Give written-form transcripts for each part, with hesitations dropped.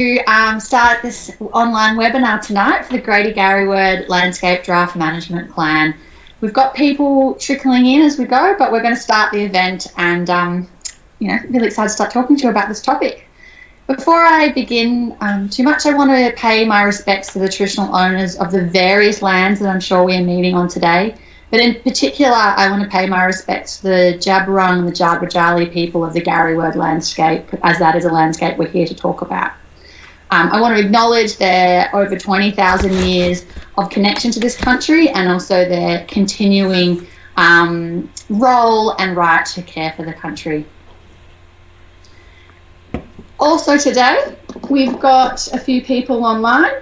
Start this online webinar tonight for the Greater Garryword Landscape Draft Management Plan. We've got people trickling in as we go, but we're going to start the event and, really excited to start talking to you about this topic. Before I begin too much, I want to pay my respects to the traditional owners of the various lands that I'm sure we are meeting on today. But in particular, I want to pay my respects to the Jabberung and the Jadwajali people of the Garryword landscape, as that is a landscape we're here to talk about. I want to acknowledge their over 20,000 years of connection to this country and also their continuing role and right to care for the country. Also today, we've got a few people online.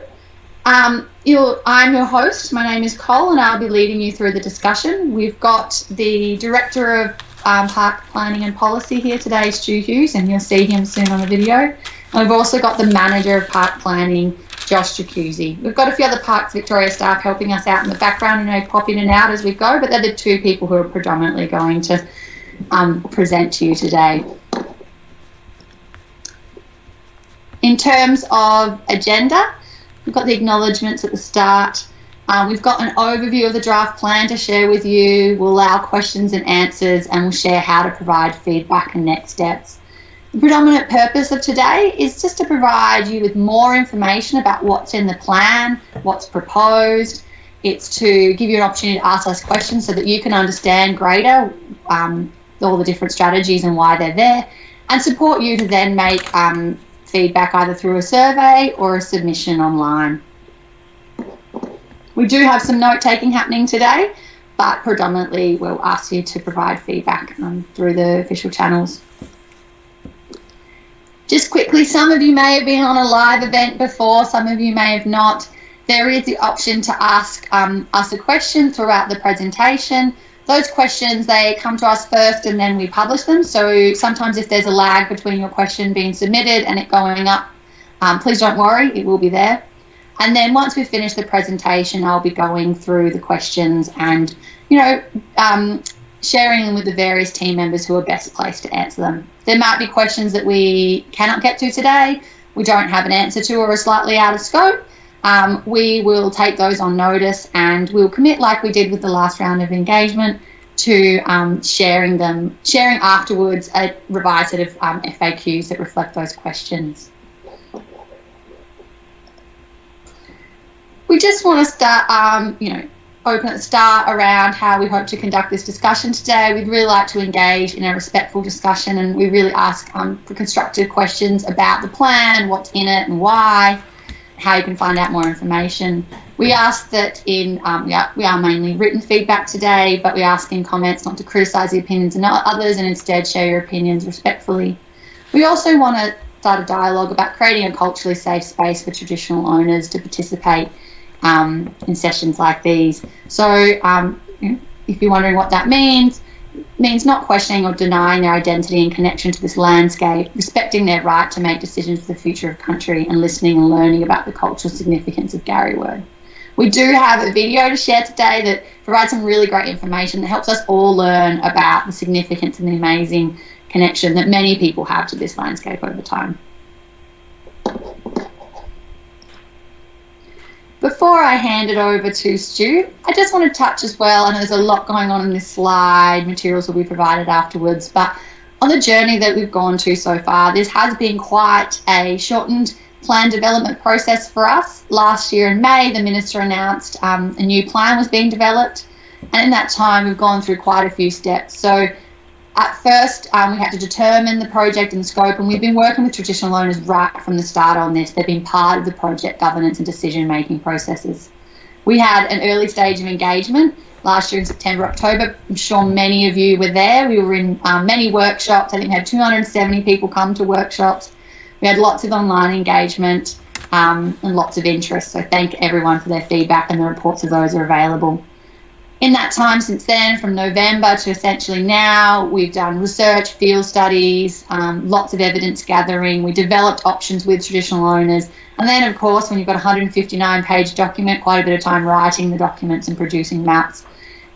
I'm your host. My name is Cole and I'll be leading you through the discussion. We've got the Director of Park Planning and Policy here today, Stu Hughes, and you'll see him soon on the video. And we've also got the Manager of Park Planning, Josh Jacuzzi. We've got a few other Parks Victoria staff helping us out in the background, pop in and out as we go, but they're the two people who are predominantly going to present to you today. In terms of agenda, we've got the acknowledgements at the start. We've got an overview of the draft plan to share with you. We'll allow questions and answers, and we'll share how to provide feedback and next steps. The predominant purpose of today is just to provide you with more information about what's in the plan, what's proposed. It's to give you an opportunity to ask us questions so that you can understand greater all the different strategies and why they're there, and support you to then make feedback either through a survey or a submission online. We do have some note-taking happening today, but predominantly we'll ask you to provide feedback through the official channels. Just quickly, some of you may have been on a live event before, some of you may have not. There is the option to ask us a question throughout the presentation. Those questions, they come to us first and then we publish them. So sometimes if there's a lag between your question being submitted and it going up, please don't worry, it will be there. And then once we finish the presentation, I'll be going through the questions and, sharing them with the various team members who are best placed to answer them. There might be questions that we cannot get to today, we don't have an answer to, or are slightly out of scope. We will take those on notice and we'll commit, like we did with the last round of engagement, to sharing afterwards a revised set of FAQs that reflect those questions. We just want to start, open at the start around how we hope to conduct this discussion today. We'd really like to engage in a respectful discussion, and we really ask for constructive questions about the plan, what's in it and why, how you can find out more information. We ask that we are mainly written feedback today, but we ask in comments not to criticise the opinions of others and instead share your opinions respectfully. We also want to start a dialogue about creating a culturally safe space for traditional owners to participate in sessions like these. So if you're wondering what that means, it means not questioning or denying their identity and connection to this landscape, respecting their right to make decisions for the future of country, and listening and learning about the cultural significance of Garryword. We do have a video to share today that provides some really great information that helps us all learn about the significance and the amazing connection that many people have to this landscape over time. Before I hand it over to Stu, I just want to touch as well, I know there's a lot going on in this slide, materials will be provided afterwards, but on the journey that we've gone to so far, this has been quite a shortened plan development process for us. Last year in May, the Minister announced a new plan was being developed, and in that time we've gone through quite a few steps. So at first, we had to determine the project and scope, and we've been working with traditional owners right from the start on this. They've been part of the project governance and decision-making processes. We had an early stage of engagement last year in September, October. I'm sure many of you were there. We were in many workshops. I think we had 270 people come to workshops. We had lots of online engagement and lots of interest. So thank everyone for their feedback, and the reports of those are available. In that time since then, from November to essentially now, we've done research, field studies, lots of evidence gathering. We developed options with traditional owners. And then, of course, when you've got a 159-page document, quite a bit of time writing the documents and producing maps.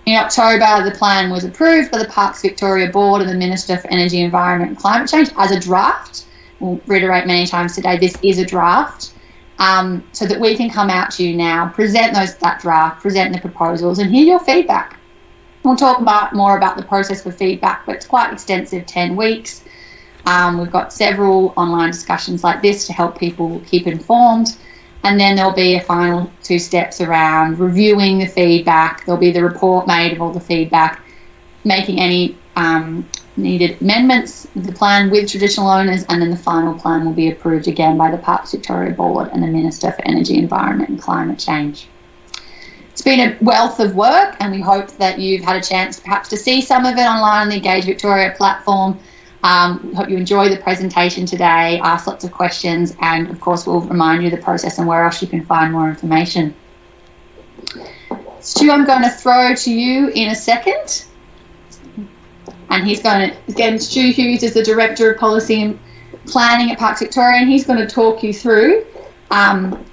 In October, the plan was approved by the Parks Victoria Board and the Minister for Energy, Environment and Climate Change as a draft. will reiterate many times today, this is a draft, so that we can come out to you now, present that draft, present the proposals, and hear your feedback. We'll talk more about the process for feedback, but it's quite extensive, 10 weeks. We've got several online discussions like this to help people keep informed. And then there'll be a final 2 steps around reviewing the feedback. There'll be the report made of all the feedback, making any needed amendments to the plan with traditional owners, and then the final plan will be approved again by the Parks Victoria Board and the Minister for Energy, Environment and Climate Change. It's been a wealth of work, and we hope that you've had a chance perhaps to see some of it online on the Engage Victoria platform. We hope you enjoy the presentation today, ask lots of questions, and of course we'll remind you of the process and where else you can find more information. Stu, I'm going to throw to you in a second. And he's going to, again, Stu Hughes is the Director of Policy and Planning at Parks Victoria, and he's going to talk you through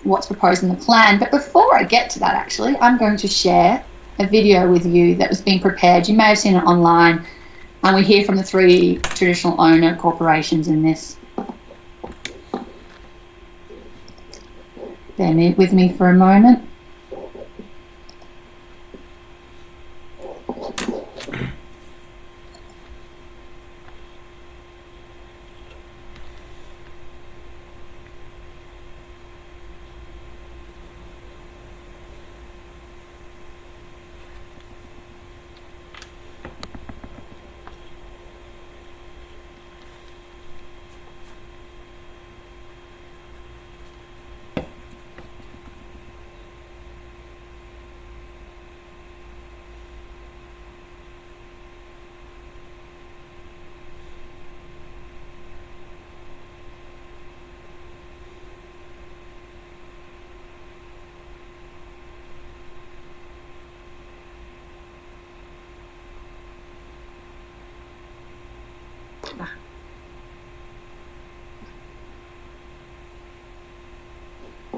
what's proposed in the plan. But before I get to that, actually, I'm going to share a video with you that was being prepared. You may have seen it online. And we hear from the 3 traditional owner corporations in this. Bear with me for a moment.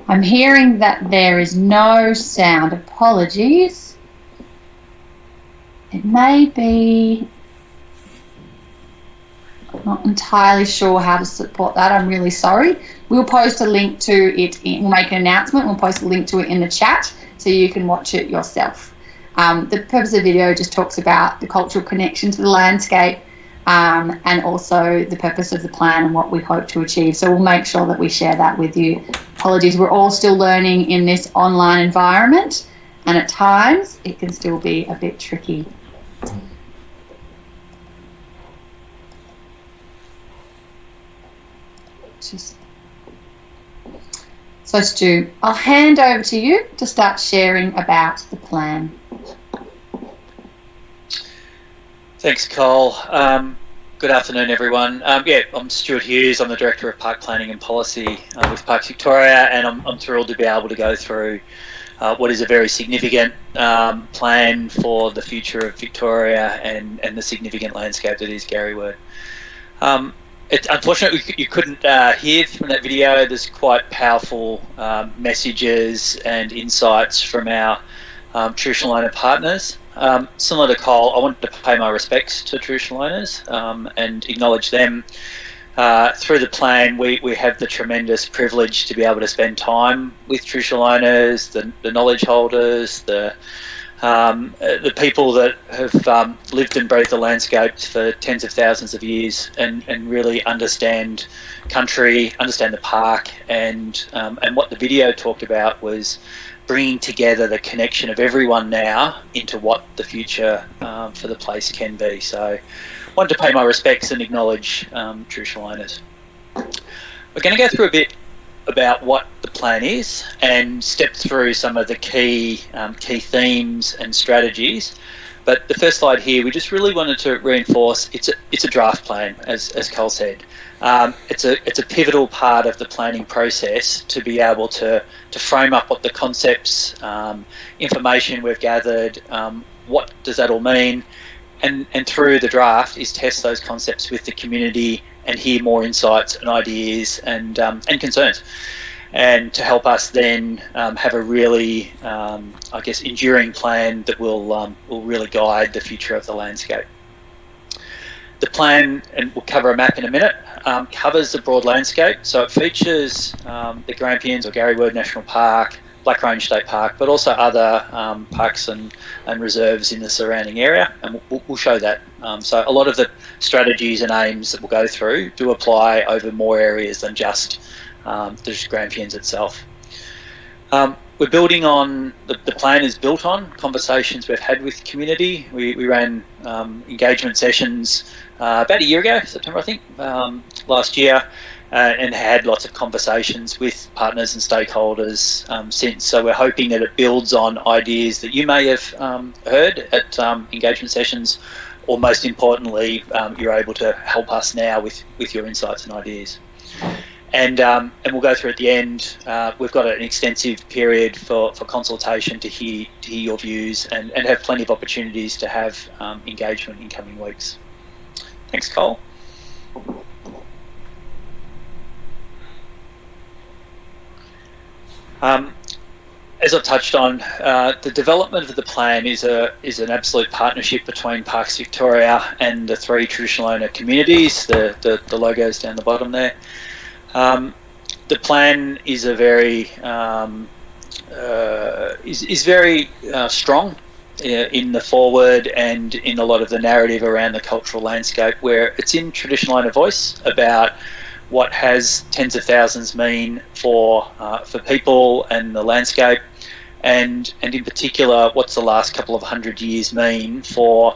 I'm hearing that there is no sound. Apologies. It may be... I'm not entirely sure how to support that. I'm really sorry. We'll post a link to it. We'll make an announcement. We'll post a link to it in the chat so you can watch it yourself. The purpose of the video just talks about the cultural connection to the landscape, and also the purpose of the plan and what we hope to achieve. So we'll make sure that we share that with you. Apologies, we're all still learning in this online environment, and at times it can still be a bit tricky. So Stu, I'll hand over to you to start sharing about the plan. Thanks, Cole. Good afternoon, everyone. I'm Stuart Hughes. I'm the Director of Park Planning and Policy with Parks Victoria, and I'm thrilled to be able to go through what is a very significant plan for the future of Victoria and the significant landscape that is Garryword. Unfortunately, you couldn't hear from that video. There's quite powerful messages and insights from our traditional owner partners. Similar to Cole, I wanted to pay my respects to traditional owners and acknowledge them. Through the plan, we have the tremendous privilege to be able to spend time with traditional owners, the knowledge holders, the people that have lived and breathed the landscapes for tens of thousands of years and really understand country, understand the park, and what the video talked about was bringing together the connection of everyone now into what the future for the place can be. So I wanted to pay my respects and acknowledge traditional owners. We're going to go through a bit about what the plan is and step through some of the key themes and strategies. But the first slide here, we just really wanted to reinforce it's a draft plan, as Cole said. It's a pivotal part of the planning process to be able to frame up what the concepts, information we've gathered, what does that all mean, and through the draft is test those concepts with the community and hear more insights and ideas and concerns, and to help us then have a really, enduring plan that will really guide the future of the landscape. The plan, and we'll cover a map in a minute, covers the broad landscape, so it features the Grampians or Garryword National Park, Black Range State Park, but also other parks and reserves in the surrounding area, and we'll show that. So a lot of the strategies and aims that we'll go through do apply over more areas than just the Grampians itself. We're building on, the plan is built on conversations we've had with community. We ran engagement sessions about a year ago, September I think, last year, and had lots of conversations with partners and stakeholders since. So we're hoping that it builds on ideas that you may have heard at engagement sessions, or most importantly, you're able to help us now with your insights and ideas. And we'll go through at the end. We've got an extensive period for consultation to hear your views and have plenty of opportunities to have engagement in coming weeks. Thanks, Cole. As I've touched on, the development of the plan is an absolute partnership between Parks Victoria and the 3 traditional owner communities. The logos down the bottom there. The plan is a very very strong in the forward and in a lot of the narrative around the cultural landscape, where it's in traditional owner voice about what has tens of thousands mean for people and the landscape, and in particular what's the last couple of 100 years mean for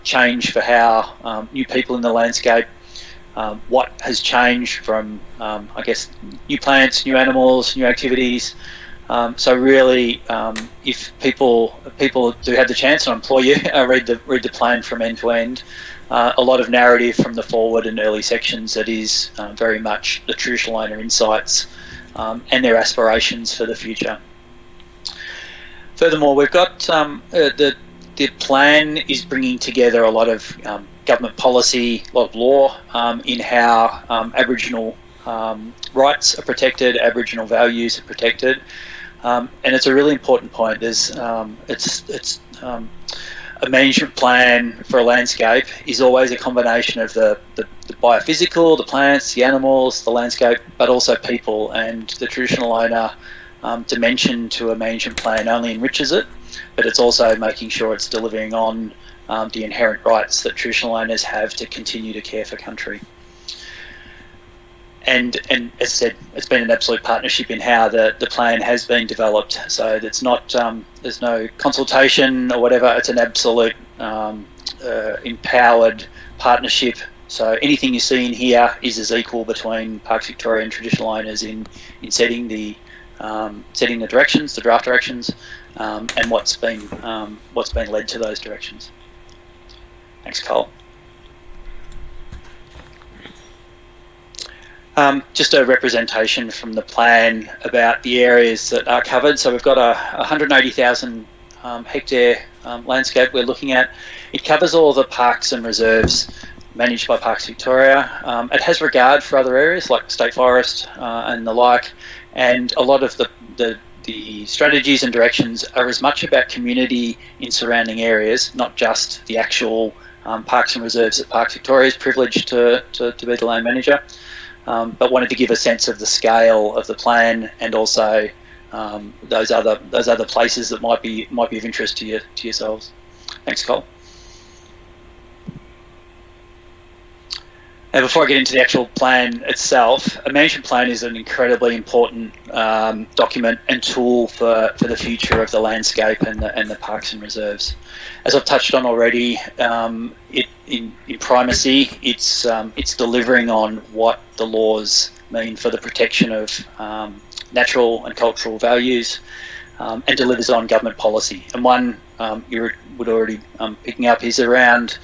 change for how new people in the landscape. What has changed from, I guess, new plants, new animals, new activities. So really, if people do have the chance, and I implore you, read the plan from end to end. A lot of narrative from the forward and early sections that is very much the traditional owner insights and their aspirations for the future. Furthermore, we've got the plan is bringing together a lot of government policy, a lot of law in how Aboriginal rights are protected, Aboriginal values are protected, and it's a really important point. There's it's a management plan for a landscape is always a combination of the biophysical, the plants, the animals, the landscape, but also people, and the traditional owner dimension to a management plan only enriches it, but it's also making sure it's delivering on the inherent rights that traditional owners have to continue to care for country. And as I said, it's been an absolute partnership in how the plan has been developed. So it's not there's no consultation or whatever. It's an absolute empowered partnership. So anything you see in here is as equal between Parks Victoria and traditional owners in setting the directions, the draft directions, and what's been led to those directions. Thanks, Cole. Just a representation from the plan about the areas that are covered. So we've got a 180,000 hectare landscape we're looking at. It covers all the parks and reserves managed by Parks Victoria. It has regard for other areas like State Forest and the like, and a lot of the strategies and directions are as much about community in surrounding areas, not just the actual parks and reserves that Parks Victoria is privileged to be the land manager, but wanted to give a sense of the scale of the plan and also those other places that might be of interest to yourselves. Thanks, Cole. Now, before I get into the actual plan itself, a management plan is an incredibly important document and tool for the future of the landscape and the parks and reserves. As I've touched on already, in primacy, it's delivering on what the laws mean for the protection of natural and cultural values, and delivers on government policy. And one you would already picking up is around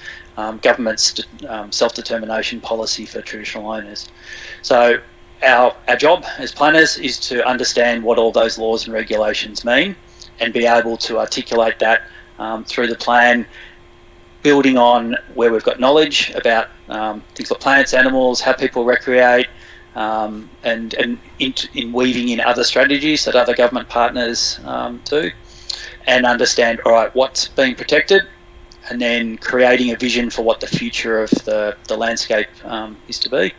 government's self-determination policy for traditional owners. So our job as planners is to understand what all those laws and regulations mean and be able to articulate that through the plan, building on where we've got knowledge about things like plants, animals, how people recreate, and in weaving in other strategies that other government partners do, and understand, all right, what's being protected, and then creating a vision for what the future of the landscape is to be,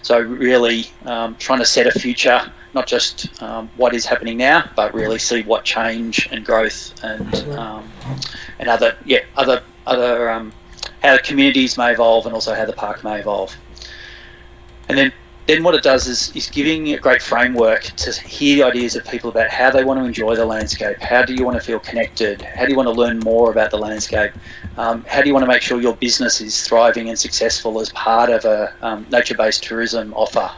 So really trying to set a future, not just what is happening now, but really see what change and growth and other how communities may evolve, and also how the park may evolve. And then what it does is giving a great framework to hear ideas of people about how they want to enjoy the landscape. How do you want to feel connected? How do you want to learn more about the landscape? How do you want to make sure your business is thriving and successful as part of a nature-based tourism offer?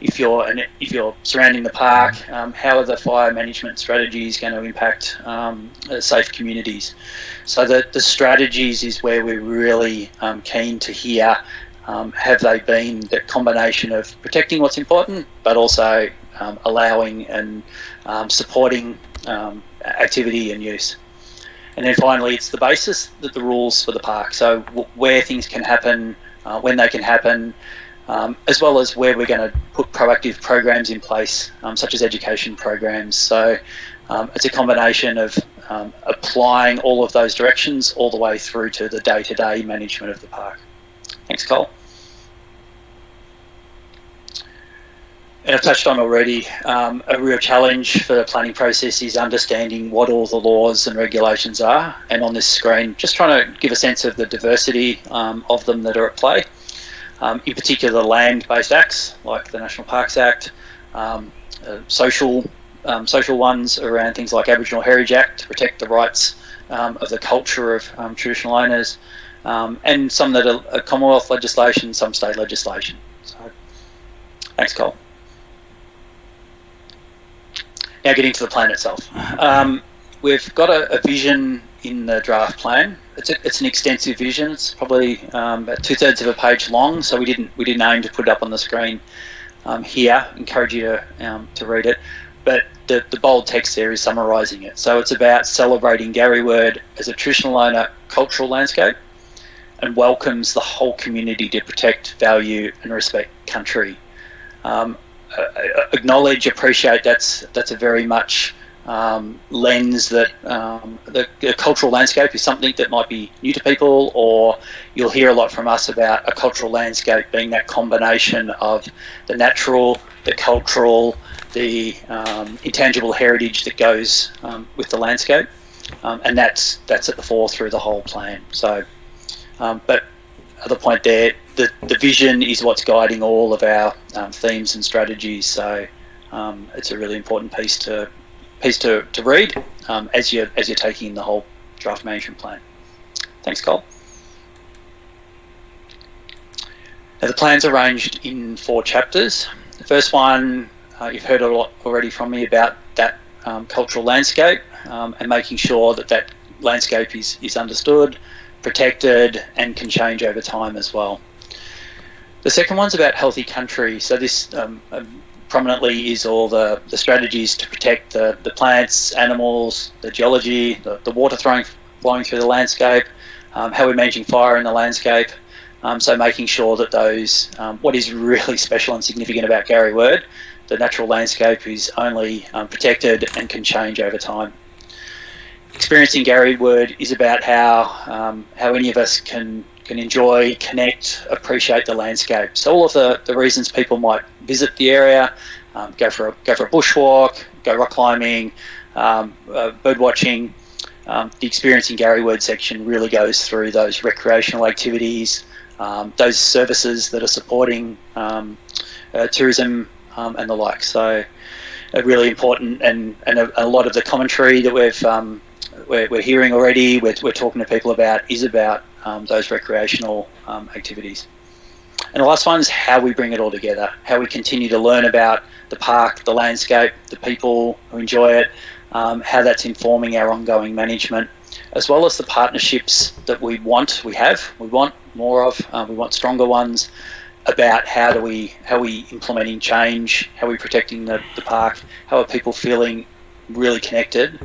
If you're surrounding the park, how are the fire management strategies going to impact safe communities? So the strategies is where we're really keen to hear. Have they been the combination of protecting what's important, but also allowing and supporting activity and use? And then finally, it's the basis, the rules for the park. So where things can happen, when they can happen, as well as where we're going to put proactive programs in place, such as education programs. So it's a combination of applying all of those directions all the way through to the day-to-day management of the park. Thanks, Cole. And I've touched on already, a real challenge for the planning process is understanding what all the laws and regulations are. And on this screen, just trying to give a sense of the diversity of them that are at play. In particular, land-based acts like the National Parks Act, social ones around things like Aboriginal Heritage Act to protect the rights of the culture of traditional owners, and some that are Commonwealth legislation, some state legislation. So, thanks, Cole. Now getting to the plan itself. We've got a vision in the draft plan. It's an extensive vision. It's probably about 2/3 of a page long, so we didn't aim to put it up on the screen here. Encourage you to read it. But the bold text there is summarising it. So it's about celebrating Garryword as a traditional owner cultural landscape, and welcomes the whole community to protect, value and respect country. Acknowledge, appreciate that's a very much lens that the cultural landscape is something that might be new to people, or you'll hear a lot from us about a cultural landscape being that combination of the natural, the cultural, the intangible heritage that goes with the landscape, and that's at the fore through the whole plan. So, but other point there, the vision is what's guiding all of our themes and strategies. So it's a really important piece to read as you're taking in the whole draft management plan. Thanks, Cole. Now the plan's arranged in 4 chapters. The first one, you've heard a lot already from me about that cultural landscape, and making sure that landscape is understood, protected and can change over time as well. The second one's about healthy country. So this prominently is all the strategies to protect the plants, animals, the geology, the water flowing through the landscape, how we're managing fire in the landscape. So making sure that those, what is really special and significant about Garryword, the natural landscape is only protected and can change over time. Experiencing Garryword is about how any of us can enjoy, connect, appreciate the landscape. So all of the reasons people might visit the area, go for a bushwalk, go rock climbing, bird watching. The Experiencing Garryword section really goes through those recreational activities, those services that are supporting tourism and the like. So really important, and a lot of the commentary that we're hearing already, we're talking to people about, is about those recreational activities. And the last one is how we bring it all together, how we continue to learn about the park, the landscape, the people who enjoy it, how that's informing our ongoing management, as well as the partnerships that we want more of, we want stronger ones, about how are we implementing change, how are we protecting the park, how are people feeling really connected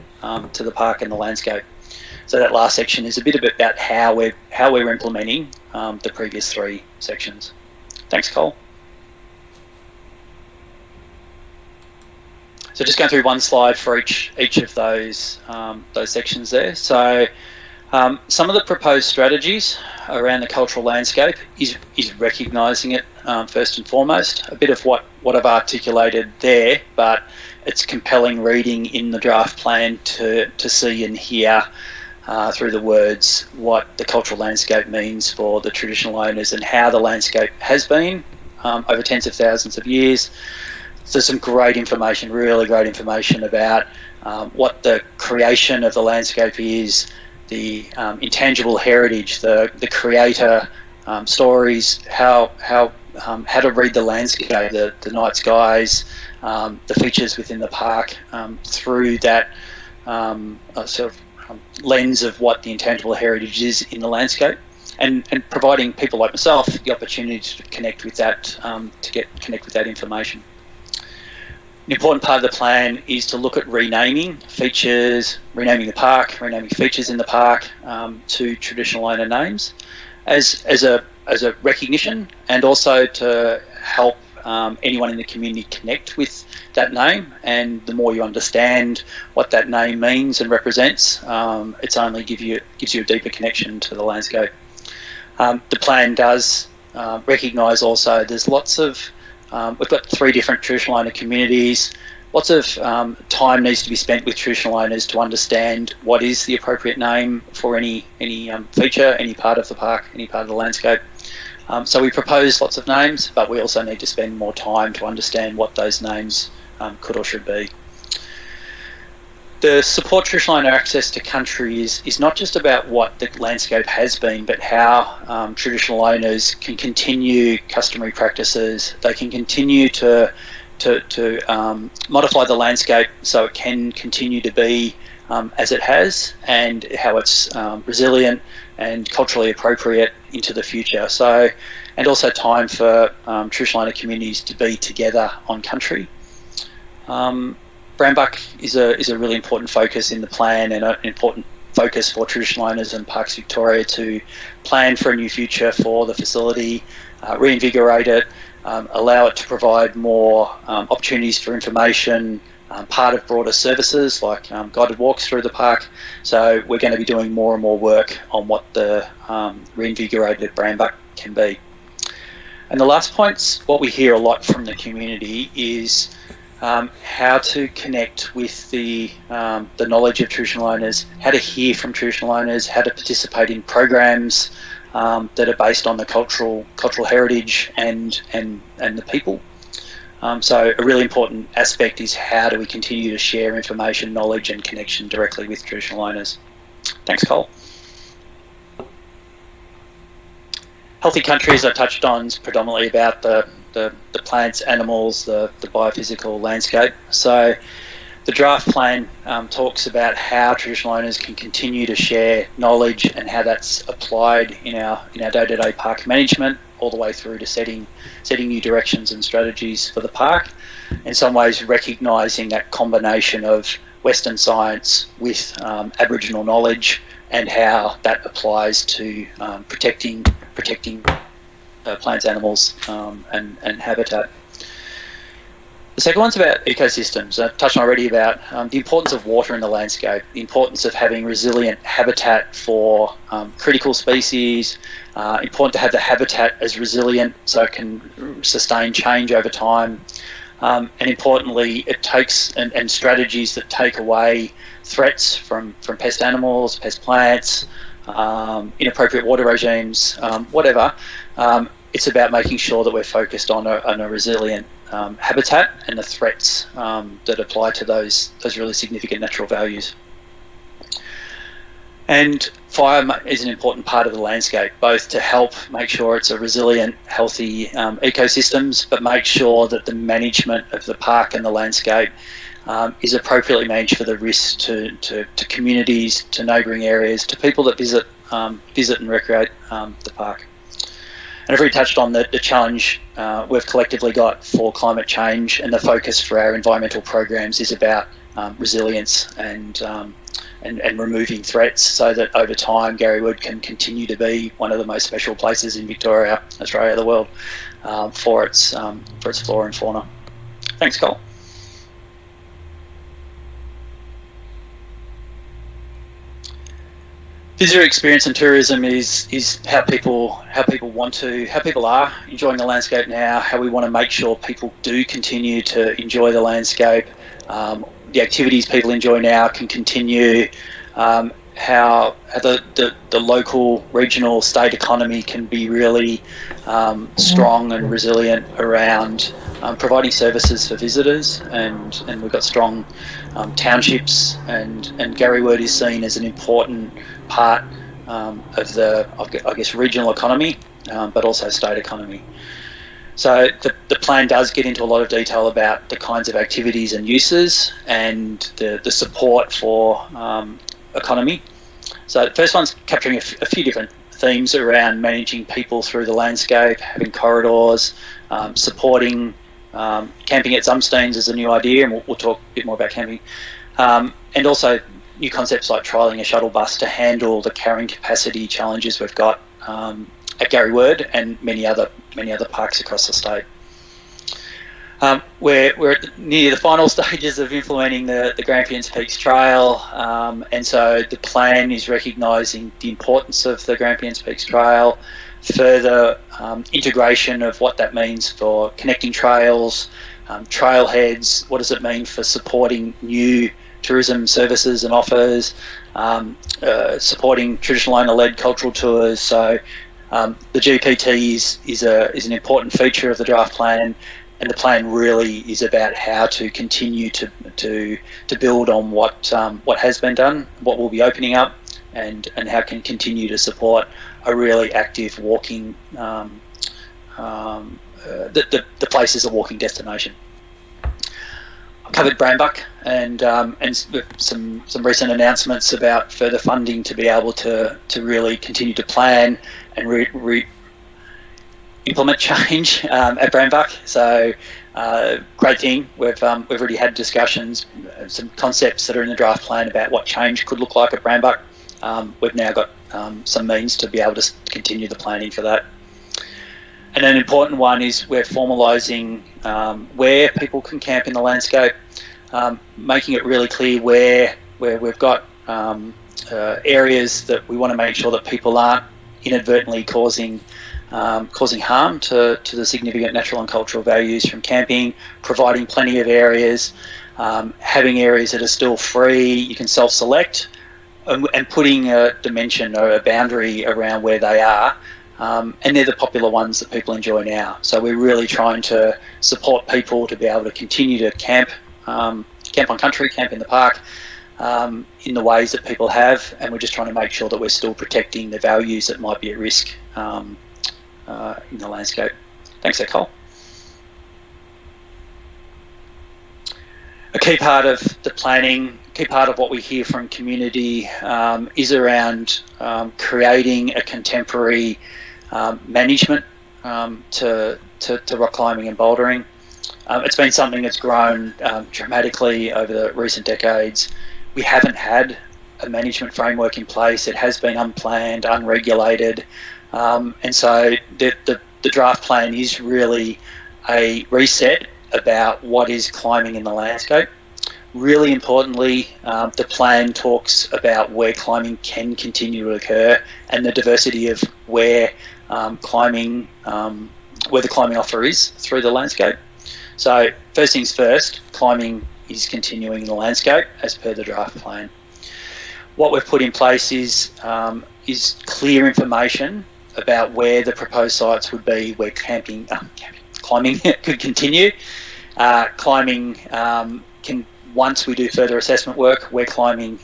to the park and the landscape. So that last section is a bit about how we're implementing the previous 3 sections. Thanks, Cole. So just going through one slide for each of those sections there. So Some of the proposed strategies around the cultural landscape is recognising it first and foremost. A bit of what I've articulated there, but it's compelling reading in the draft plan to see and hear through the words what the cultural landscape means for the traditional owners and how the landscape has been over tens of thousands of years. So some great information, really great information about what the creation of the landscape is, the intangible heritage, the creator stories, how to read the landscape, the night skies, the features within the park through that sort of lens of what the intangible heritage is in the landscape, and providing people like myself the opportunity to connect with that, connect with that information. An important part of the plan is to look at renaming features, renaming the park, renaming features in the park to traditional owner names as a recognition, and also to help anyone in the community connect with that name. And the more you understand what that name means and represents, it's only gives you a deeper connection to the landscape. The plan does recognise also there's lots of we've got 3 different traditional owner communities. Lots of time needs to be spent with traditional owners to understand what is the appropriate name for any feature, any part of the park, any part of the landscape. So we propose lots of names, but we also need to spend more time to understand what those names could or should be. The support traditional owner access to country is not just about what the landscape has been, but how traditional owners can continue customary practices. They can continue to modify the landscape so it can continue to be as it has, and how it's resilient and culturally appropriate into the future. So, and also time for traditional owner communities to be together on country. Brambuck is a really important focus in the plan, and an important focus for traditional owners and Parks Victoria to plan for a new future for the facility, reinvigorate it, allow it to provide more opportunities for information, part of broader services like guided walks through the park. So we're going to be doing more and more work on what the reinvigorated Brambuck can be. And the last point's what we hear a lot from the community is how to connect with the knowledge of traditional owners, how to hear from traditional owners, how to participate in programs that are based on the cultural heritage and the people. So a really important aspect is how do we continue to share information, knowledge and connection directly with traditional owners. Thanks, Cole. Healthy country, as I touched on, is predominantly about the plants, animals, the biophysical landscape. So the draft plan talks about how traditional owners can continue to share knowledge and how that's applied in our day-to-day park management, all the way through to setting new directions and strategies for the park. In some ways, recognising that combination of Western science with Aboriginal knowledge and how that applies to protecting plants, animals, and habitat. The second one's about ecosystems. I've touched on already about the importance of water in the landscape, the importance of having resilient habitat for critical species, important to have the habitat as resilient so it can sustain change over time. And importantly, it takes and strategies that take away threats from pest animals, pest plants, inappropriate water regimes, whatever. It's about making sure that we're focused on a resilient habitat and the threats that apply to those really significant natural values. And fire is an important part of the landscape, both to help make sure it's a resilient, healthy ecosystems, but make sure that the management of the park and the landscape is appropriately managed for the risk to communities, to neighbouring areas, to people that visit and recreate the park. And I've already touched on the challenge we've collectively got for climate change, and the focus for our environmental programs is about resilience and removing threats, so that over time Garrywood can continue to be one of the most special places in Victoria, Australia, the world, for its flora and fauna. Thanks, Cole. Visitor experience and tourism is how people are enjoying the landscape now. How we want to make sure people do continue to enjoy the landscape. The activities people enjoy now can continue. How the local, regional, state economy can be really strong and resilient around providing services for visitors, and we've got strong townships, and Gary Word is seen as an important part of the, I guess, regional economy, but also state economy. So the plan does get into a lot of detail about the kinds of activities and uses and the support for economy. So the first one's capturing a few different themes around managing people through the landscape, having corridors, supporting camping at Zumsteins is a new idea, and we'll talk a bit more about camping, and also new concepts like trialling a shuttle bus to handle the carrying capacity challenges we've got at Gary Word and many other parks across the state. We're near the final stages of implementing the Grampians Peaks Trail, and so the plan is recognising the importance of the Grampians Peaks Trail, further integration of what that means for connecting trails, trailheads, what does it mean for supporting new tourism services and offers, supporting traditional owner-led cultural tours. So the GPT is an important feature of the draft plan, and the plan really is about how to continue to build on what has been done, what will be opening up, and how can continue to support a really active walking. The place is a walking destination. I covered Brambuck and some recent announcements about further funding to be able to really continue to plan and implement change at Brambuck. So great thing. We've already had discussions, some concepts that are in the draft plan about what change could look like at Brambuck. We've now got some means to be able to continue the planning for that. And an important one is we're formalising where people can camp in the landscape, making it really clear where we've got areas that we want to make sure that people aren't inadvertently causing harm to the significant natural and cultural values from camping, providing plenty of areas, having areas that are still free, you can self-select, and putting a dimension or a boundary around where they are. And they're the popular ones that people enjoy now. So we're really trying to support people to be able to continue to camp on country, camp in the park, in the ways that people have, and we're just trying to make sure that we're still protecting the values that might be at risk in the landscape. Thanks, Cole. A key part of the planning, key part of what we hear from community is around creating a contemporary management to rock climbing and bouldering. It's been something that's grown dramatically over the recent decades. We haven't had a management framework in place. It has been unplanned, unregulated, and so the draft plan is really a reset about what is climbing in the landscape. Really importantly, the plan talks about where climbing can continue to occur and the diversity of where the climbing offer is through the landscape. So first things first, climbing is continuing in the landscape as per the draft plan. What we've put in place is clear information about where the proposed sites would be, where climbing could continue. Climbing can, once we do further assessment work, where climbing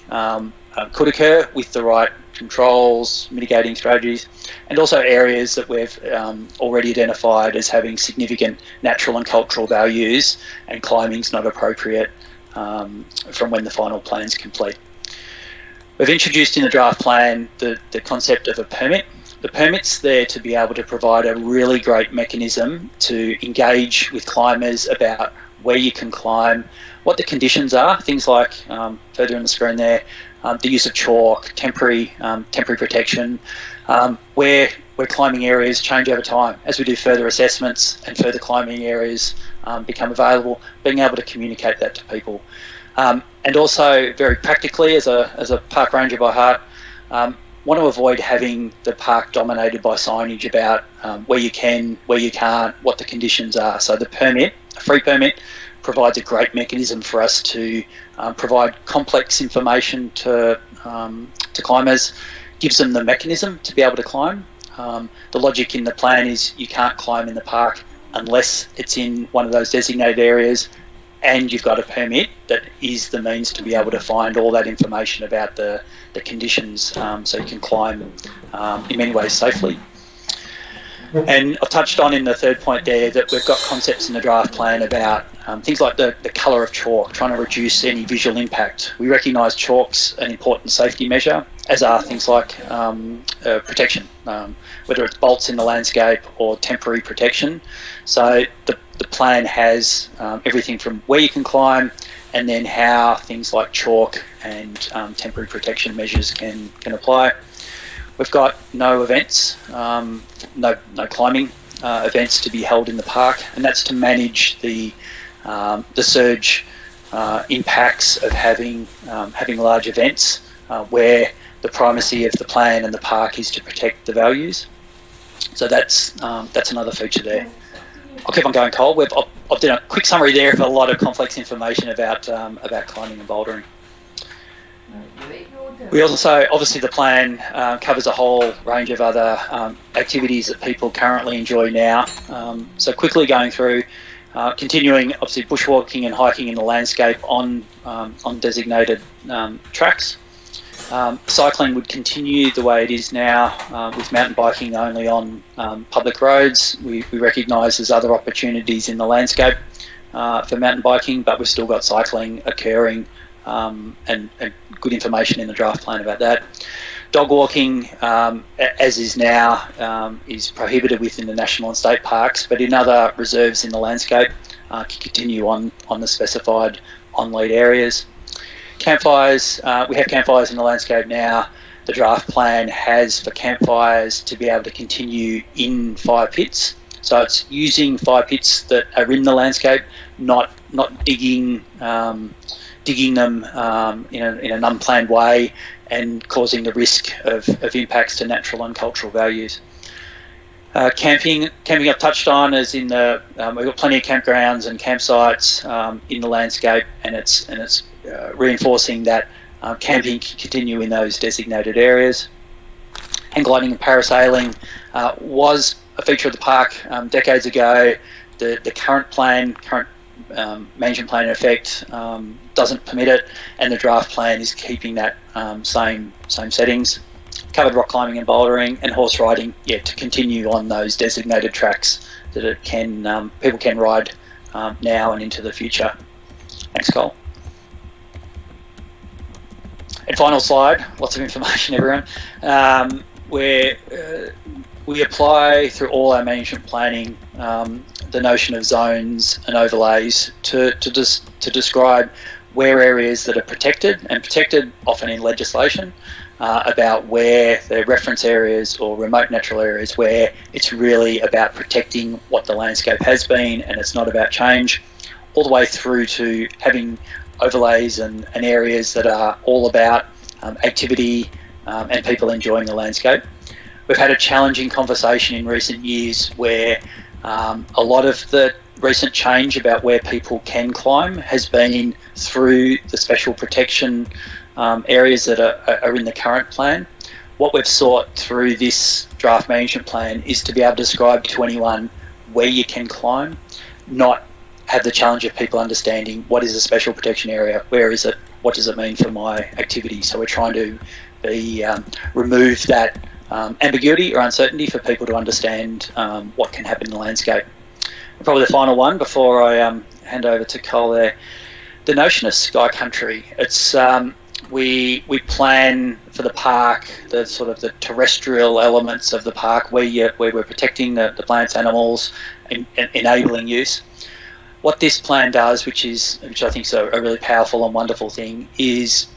could occur with the right controls, mitigating strategies, and also areas that we've already identified as having significant natural and cultural values, and climbing's not appropriate from when the final plan's complete. We've introduced in the draft plan the concept of a permit. The permit's there to be able to provide a really great mechanism to engage with climbers about where you can climb, what the conditions are, things like, further on the screen there, the use of chalk, temporary protection, where climbing areas change over time. As we do further assessments and further climbing areas become available, being able to communicate that to people. And also very practically, as a park ranger by heart, want to avoid having the park dominated by signage about where you can, where you can't, what the conditions are. So the permit, a free permit, provides a great mechanism for us to provide complex information to climbers, gives them the mechanism to be able to climb. The logic in the plan is you can't climb in the park unless it's in one of those designated areas and you've got a permit that is the means to be able to find all that information about the conditions, so you can climb in many ways safely. And I've touched on in the third point there that we've got concepts in the draft plan about things like the colour of chalk, trying to reduce any visual impact. We recognise chalk's an important safety measure, as are things like protection, whether it's bolts in the landscape or temporary protection. So the plan has everything from where you can climb and then how things like chalk and temporary protection measures can apply. We've got no events, no climbing events to be held in the park, and that's to manage the surge impacts of having large events where the primacy of the plan and the park is to protect the values. So that's another feature there. I'll keep on going, Cole. I've done a quick summary there of a lot of complex information about climbing and bouldering. We also, obviously the plan covers a whole range of other activities that people currently enjoy now. So quickly going through, continuing obviously bushwalking and hiking in the landscape on designated tracks. Cycling would continue the way it is now, with mountain biking only on public roads. We recognise there's other opportunities in the landscape for mountain biking, but we've still got cycling occurring, and good information in the draft plan about that. Dog walking, as is now, is prohibited within the national and state parks, but in other reserves in the landscape can continue on the specified on-lead areas. Campfires, we have campfires in the landscape now. The draft plan has for campfires to be able to continue in fire pits. So it's using fire pits that are in the landscape, not digging them in an unplanned way and causing the risk of impacts to natural and cultural values. Camping I've touched on is in the we've got plenty of campgrounds and campsites in the landscape, and it's reinforcing that camping can continue in those designated areas. Hang gliding and parasailing was a feature of the park decades ago. The current management plan in effect doesn't permit it, and the draft plan is keeping that same settings. Covered rock climbing and bouldering, and horse riding, to continue on those designated tracks that it can people can ride now and into the future. Thanks, Cole. And final slide, lots of information, everyone. Where we apply through all our management planning the notion of zones and overlays to describe where areas that are protected, and protected often in legislation, about where they're reference areas or remote natural areas where it's really about protecting what the landscape has been and it's not about change, all the way through to having overlays and areas that are all about activity and people enjoying the landscape. We've had a challenging conversation in recent years where a lot of the recent change about where people can climb has been through the special protection areas that are in the current plan. What we've sought through this draft management plan is to be able to describe to anyone where you can climb, not have the challenge of people understanding what is a special protection area, where is it, what does it mean for my activity. So we're trying to remove that ambiguity or uncertainty for people to understand what can happen in the landscape. And probably the final one before I hand over to Cole there, the notion of sky country. It's we plan for the park, the sort of the terrestrial elements of the park where we're protecting the plants, animals, and enabling use. What this plan does, which I think is a really powerful and wonderful thing, is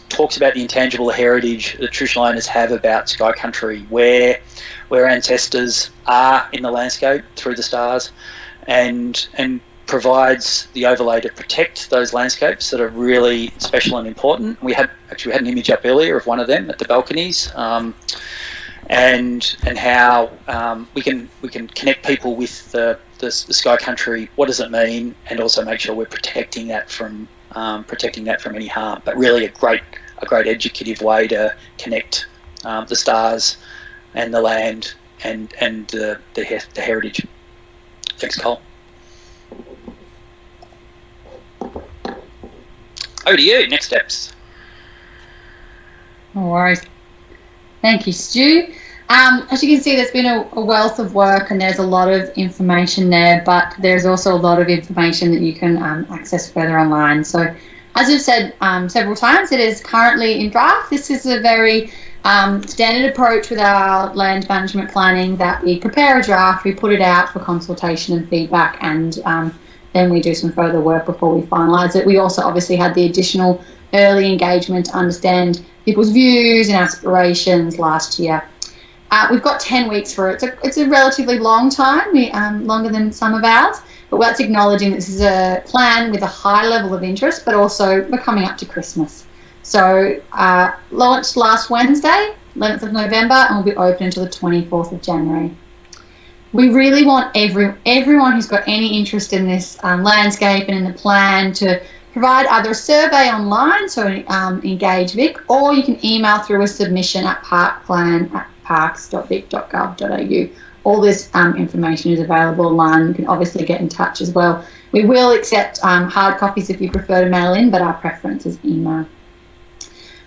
talks about the intangible heritage that traditional owners have about sky country, where ancestors are in the landscape through the stars, and provides the overlay to protect those landscapes that are really special and important. We had an image up earlier of one of them at the balconies, and how we can connect people with the sky country. What does it mean? And also make sure we're protecting that from any harm. But really, a great educative way to connect the stars and the land and the heritage. Thanks, Cole. Over to you. Next steps. No worries. Thank you, Stu. As you can see, there's been a wealth of work and there's a lot of information there, but there's also a lot of information that you can access further online. So, as I've said several times, it is currently in draft. This is a very standard approach with our land management planning, that we prepare a draft, we put it out for consultation and feedback, and then we do some further work before we finalise it. We also obviously had the additional early engagement to understand people's views and aspirations last year. We've got 10 weeks for it. It's a relatively long time, longer than some of ours, but that's acknowledging this is a plan with a high level of interest, but also we're coming up to Christmas. So launched last Wednesday, 11th of November, and will be open until the 24th of January. We really want everyone who's got any interest in this landscape and in the plan to provide either a survey online, so engage Vic, or you can email through a submission at parkplan@parks.vic.gov.au. All this information is available online. You can obviously get in touch as well. We will accept hard copies if you prefer to mail in, but our preference is email.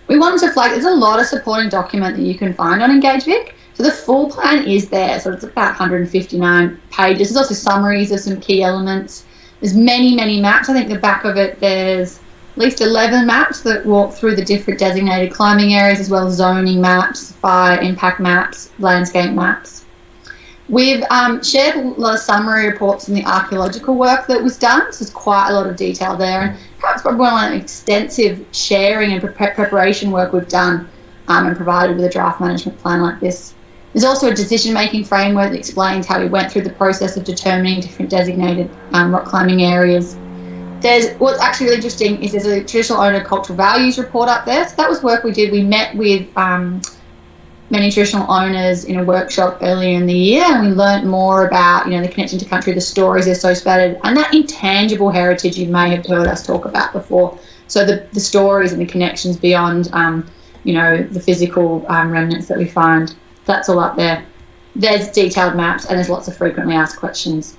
We wanted to flag, there's a lot of supporting document that you can find on Engage Vic. So the full plan is there, so it's about 159 pages. There's also summaries of some key elements. There's many maps. I think the back of it, there's at least 11 maps that walk through the different designated climbing areas, as well as zoning maps, fire impact maps, landscape maps. We've shared a lot of summary reports on the archaeological work that was done, so there's quite a lot of detail there, and perhaps probably one of the extensive sharing and preparation work we've done and provided with a draft management plan like this. There's also a decision-making framework that explains how we went through the process of determining different designated rock climbing areas. What's actually really interesting is there's a traditional owner cultural values report up there. So that was work we did. We met with many traditional owners in a workshop earlier in the year, and we learnt more about, the connection to country, the stories associated, and that intangible heritage you may have heard us talk about before. So the stories and the connections beyond, the physical remnants that we find. That's all up there. There's detailed maps, and there's lots of frequently asked questions.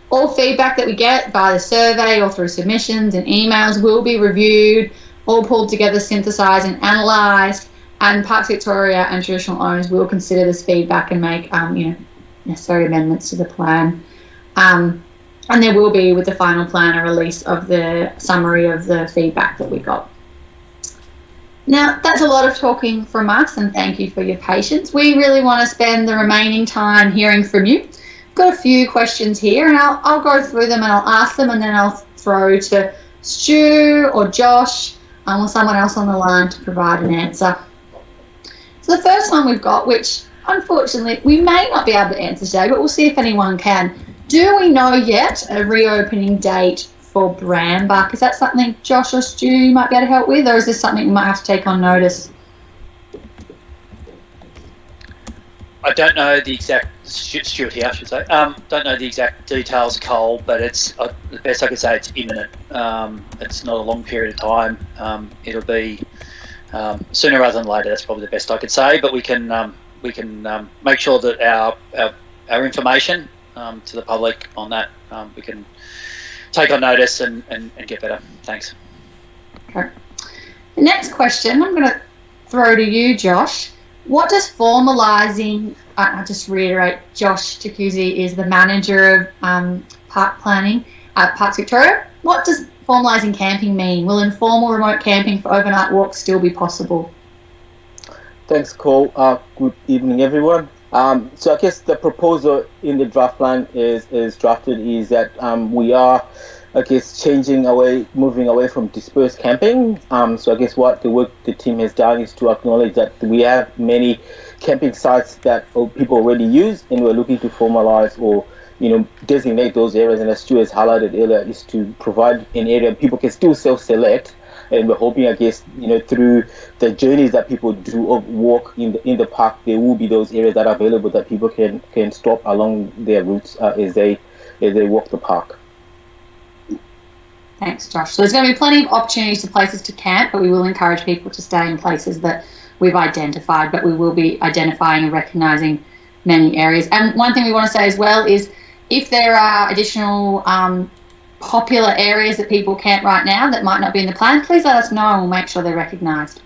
All feedback that we get via the survey or through submissions and emails will be reviewed, all pulled together, synthesised and analysed, and Parks Victoria and traditional owners will consider this feedback and make necessary amendments to the plan. And there will be, with the final plan, a release of the summary of the feedback that we got. Now, that's a lot of talking from us, and thank you for your patience. We really want to spend the remaining time hearing from you. I've got a few questions here, and I'll go through them and I'll ask them, and then I'll throw to Stu or Josh or someone else on the line to provide an answer. So the first one we've got, which unfortunately we may not be able to answer today, but we'll see if anyone can. Do we know yet a reopening date for Brambuck? Is that something Josh or Stu might be able to help with, or is this something we might have to take on notice? I don't know the exact, Stuart here I should say, don't know the exact details, Cole, but it's the best I can say, it's imminent. It's not a long period of time. It'll be sooner rather than later. That's probably the best I could say, but we can make sure that our information to the public on that, we can take on notice and get better. Thanks. Okay. The next question I'm going to throw to you, Josh. What does formalising, I'll just reiterate, Josh Takuzi is the manager of park planning at Parks Victoria. What does formalising camping mean? Will informal remote camping for overnight walks still be possible? Thanks, Cole. Good evening, everyone. So I guess the proposal in the draft plan is drafted is that we are, I guess, moving away from dispersed camping. So I guess what the work the team has done is to acknowledge that we have many camping sites that people already use, and we're looking to formalize or designate those areas. And as Stu has highlighted earlier, is to provide an area people can still self-select. And we're hoping, I guess, through the journeys that people do of walk in the park, there will be those areas that are available that people can stop along their routes as they walk the park. Thanks, Josh. So there's going to be plenty of opportunities for places to camp, but we will encourage people to stay in places that we've identified, but we will be identifying and recognising many areas. And one thing we want to say as well is if there are additional popular areas that people camp right now that might not be in the plan, please let us know and we'll make sure they're recognised.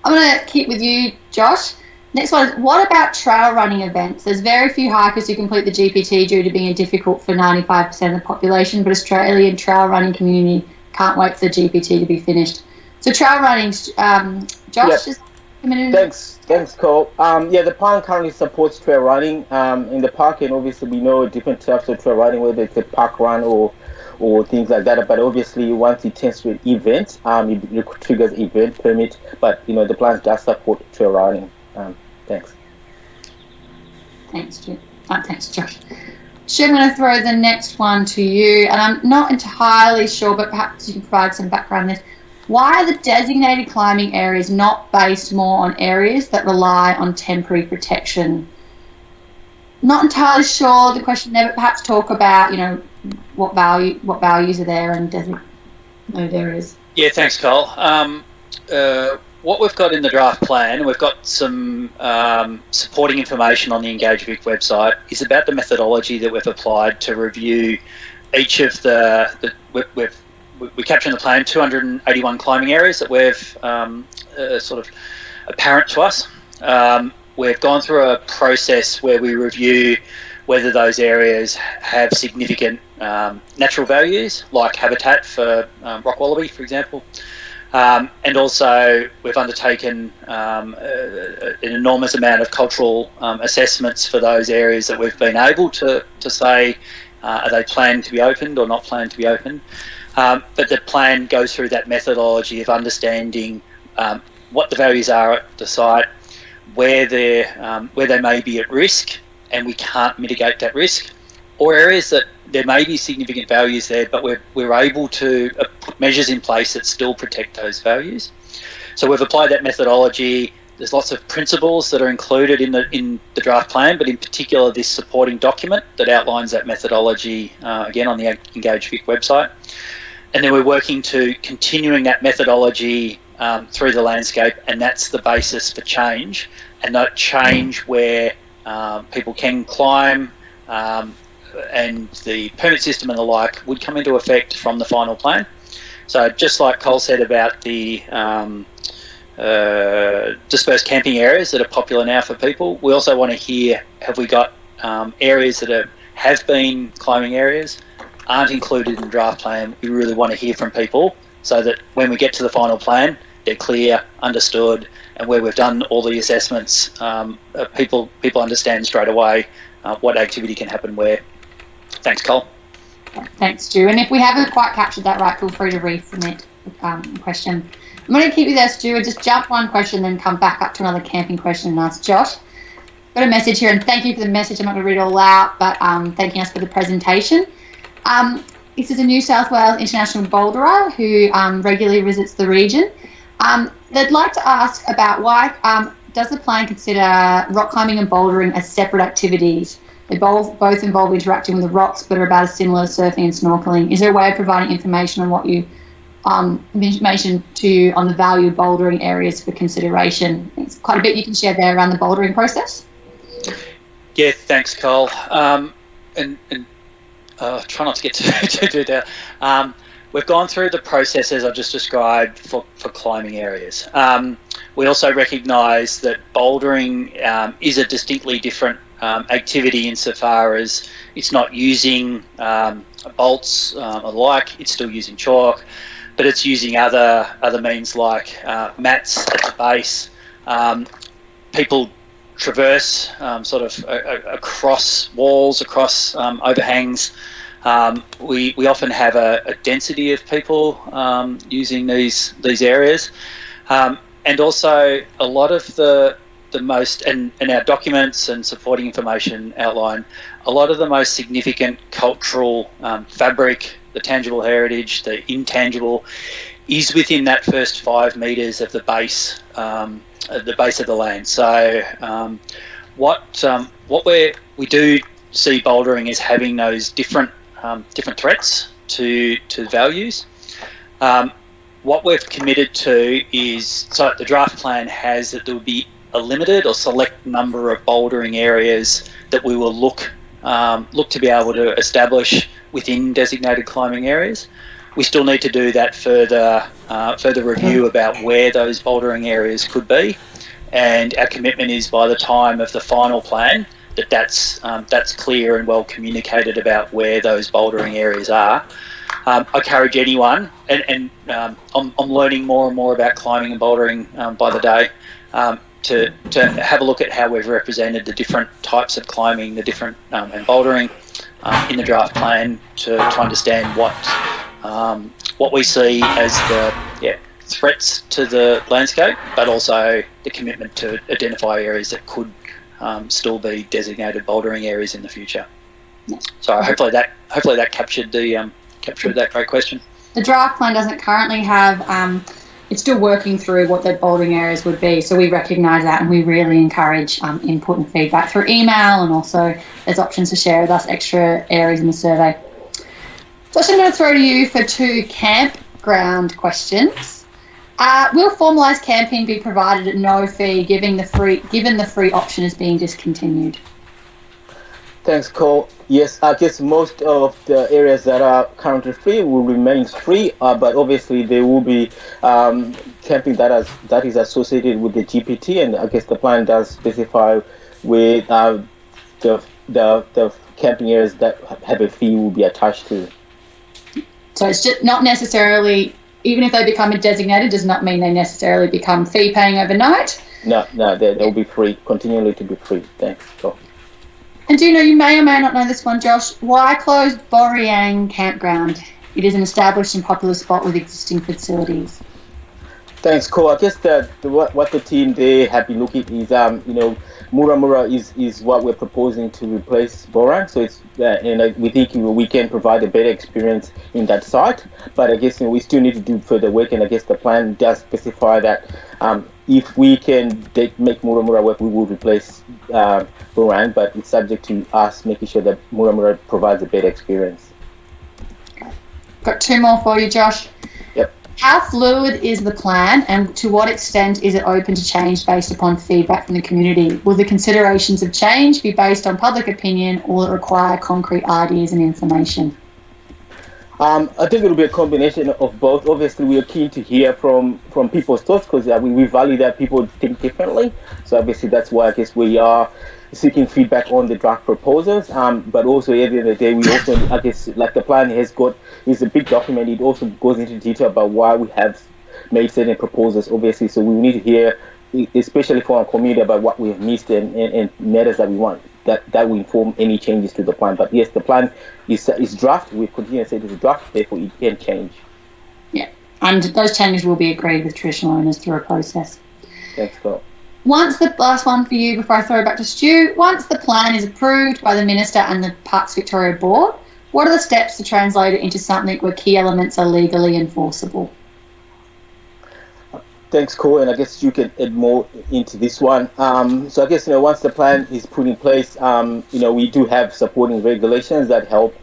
I'm going to keep with you, Josh. Next one is, what about trail running events? There's very few hikers who complete the GPT due to being difficult for 95% of the population, but Australian trail running community can't wait for the GPT to be finished. So trail running, Josh, yep. Thanks, Cole. The plan currently supports trail running in the park, and obviously we know different types of trail running, whether it's a park run or things like that. But obviously, once it turns to an event, it triggers event permit. But the plan does support trail running. Thanks. Thanks, Josh. Stu, I'm going to throw the next one to you, and I'm not entirely sure, but perhaps you can provide some background on this. Why are the designated climbing areas not based more on areas that rely on temporary protection? Not entirely sure the question there, but perhaps talk about, what values are there and designated areas. Yeah, thanks, Cole. What we've got in the draft plan, we've got some supporting information on the Mgmt website, is about the methodology that we've applied to review each of we capture in the plan 281 climbing areas that we've sort of apparent to us. We've gone through a process where we review whether those areas have significant natural values, like habitat for rock wallaby, for example. And also we've undertaken an enormous amount of cultural assessments for those areas that we've been able to say, are they planned to be opened or not planned to be opened? But the plan goes through that methodology of understanding what the values are at the site, where they may be at risk and we can't mitigate that risk, or areas that there may be significant values there, but we're able to put measures in place that still protect those values. So we've applied that methodology. There's lots of principles that are included in the draft plan, but in particular this supporting document that outlines that methodology, again on the Mgmt website. And then we're working to continuing that methodology through the landscape, and that's the basis for change. And that change where people can climb and the permit system and the like would come into effect from the final plan. So just like Cole said about the dispersed camping areas that are popular now for people, we also want to hear, have we got areas that have been climbing areas, aren't included in the draft plan? We really want to hear from people so that when we get to the final plan, they're clear, understood, and where we've done all the assessments, people understand straight away what activity can happen where. Thanks, Cole. Thanks, Stu. And if we haven't quite captured that right, feel free to resubmit the question. I'm going to keep you there, Stu, and just jump one question, then come back up to another camping question and ask Josh. Got a message here, and thank you for the message. I'm not going to read it all out, but thanking us for the presentation. This is a New South Wales international boulderer who regularly visits the region. They'd like to ask about why does the plan consider rock climbing and bouldering as separate activities? They both involve interacting with the rocks, but are about as similar to surfing and snorkeling. Is there a way of providing information on what you information to you on the value of bouldering areas for consideration? It's quite a bit you can share there around the bouldering process. Yeah, thanks, Cole. And try not to get too down. We've gone through the processes I've just described for climbing areas. We also recognise that bouldering is a distinctly different activity insofar as it's not using bolts or the like, it's still using chalk, but it's using other means like mats at the base. People traverse sort of across walls, across overhangs. We often have a density of people using these areas, and also a lot of the the most, and our documents and supporting information outline a lot of the most significant cultural fabric, the tangible heritage, the intangible, is within that first 5 metres of the base of the land. So what we do see bouldering as having those different threats to values. What we've committed to is, so the draft plan has that there will be a limited or select number of bouldering areas that we will look to be able to establish within designated climbing areas. We still need to do that further review about where those bouldering areas could be, and our commitment is by the time of the final plan that's clear and well communicated about where those bouldering areas are. I encourage anyone, and I'm learning more and more about climbing and bouldering by the day, to have a look at how we've represented the different types of climbing, the different and bouldering in the draft plan to understand what we see as the threats to the landscape, but also the commitment to identify areas that could still be designated bouldering areas in the future. So hopefully that captured that great question. The draft plan doesn't currently have, it's still working through what the bouldering areas would be, so we recognise that, and we really encourage input and feedback through email, and also there's options to share with us extra areas in the survey. So I'm going to throw to you for 2 campground questions. Will formalised camping be provided at no fee given the free option is being discontinued? Thanks, Cole. Yes, I guess most of the areas that are currently free will remain free, but obviously there will be camping that is associated with the GPT, and I guess the plan does specify with the camping areas that have a fee will be attached to. So it's just not necessarily, even if they become a designated, does not mean they necessarily become fee paying overnight? No, they'll be free, continually to be free. Thanks, Cole. And do you know, you may or may not know this one, Josh, why close Boryang Campground? It is an established and popular spot with existing facilities. Thanks, Cole. I guess that what the team there have been looking is, Muramura is what we're proposing to replace Borang. So it's and we think we can provide a better experience in that site. But I guess we still need to do further work, and I guess the plan does specify that if we can make Muramura work, we will replace Borang. But it's subject to us making sure that Muramura provides a better experience. Got 2 more for you, Josh. Yep. How fluid is the plan, and to what extent is it open to change based upon feedback from the community? Will the considerations of change be based on public opinion, or will it require concrete ideas and information? I think it'll be a combination of both. Obviously, we are keen to hear from people's thoughts, because we value that people think differently. So obviously that's why I guess we are seeking feedback on the draft proposals. But also at the end of the day, we also, I guess, like the plan is a big document. It also goes into detail about why we have made certain proposals, obviously. So we need to hear, especially from our community, about what we have missed and matters that we want. That will inform any changes to the plan. But yes, the plan is draft. We continue to say it is a draft, therefore it can change. Yeah, and those changes will be agreed with traditional owners through a process. Thanks, Scott. Once the last one for you before I throw it back to Stu, once the plan is approved by the Minister and the Parks Victoria Board, what are the steps to translate it into something where key elements are legally enforceable? Thanks, Cole, and I guess you can add more into this one. So I guess, once the plan is put in place, we do have supporting regulations that help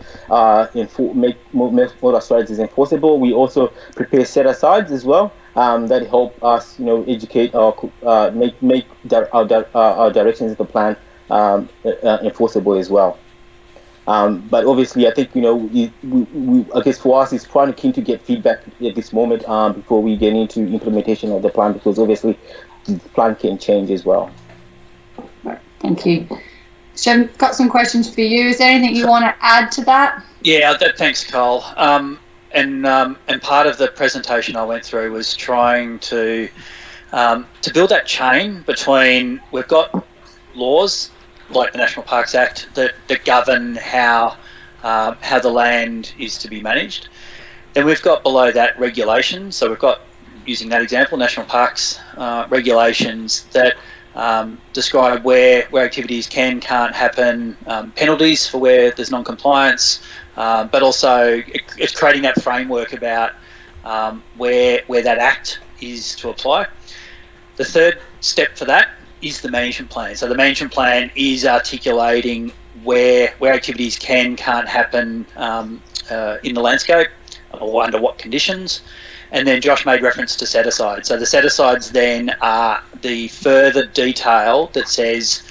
make motor strategies enforceable. We also prepare set-asides as well that help us, educate or make our directions of the plan enforceable as well. But obviously, I think I guess for us, it's quite keen to get feedback at this moment before we get into implementation of the plan, because obviously the plan can change as well. Thank you. So I've got some questions for you. Is there anything you want to add to that? Yeah, thanks, Cole. And part of the presentation I went through was trying to build that chain between, we've got laws like the National Parks Act that govern how the land is to be managed. Then we've got below that regulations. So we've got, using that example, National Parks regulations that describe where activities can't happen, penalties for where there's non-compliance, but also it's creating that framework about where that act is to apply. The third step for that is the management plan. So the management plan is articulating where activities can't happen in the landscape, or under what conditions. And then Josh made reference to set-asides. So the set-asides then are the further detail that says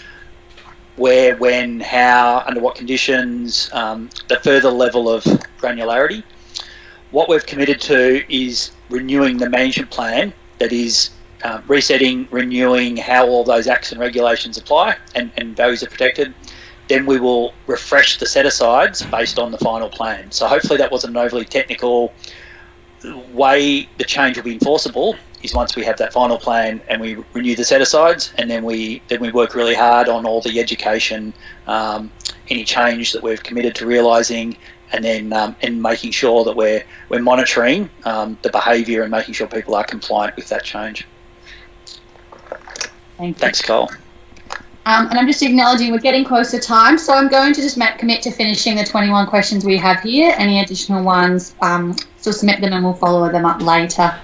where, when, how, under what conditions, the further level of granularity. What we've committed to is renewing the management plan, that is resetting, renewing how all those acts and regulations apply and values are protected. Then we will refresh the set-asides based on the final plan. So hopefully that wasn't an overly technical. The way the change will be enforceable is once we have that final plan and we renew the set-asides, and then we work really hard on all the education, any change that we've committed to realising, and then and making sure that we're monitoring the behaviour and making sure people are compliant with that change. Thanks, Cole. And I'm just acknowledging we're getting close to time, so I'm going to just commit to finishing the 21 questions we have here. Any additional ones, still submit them and we'll follow them up later.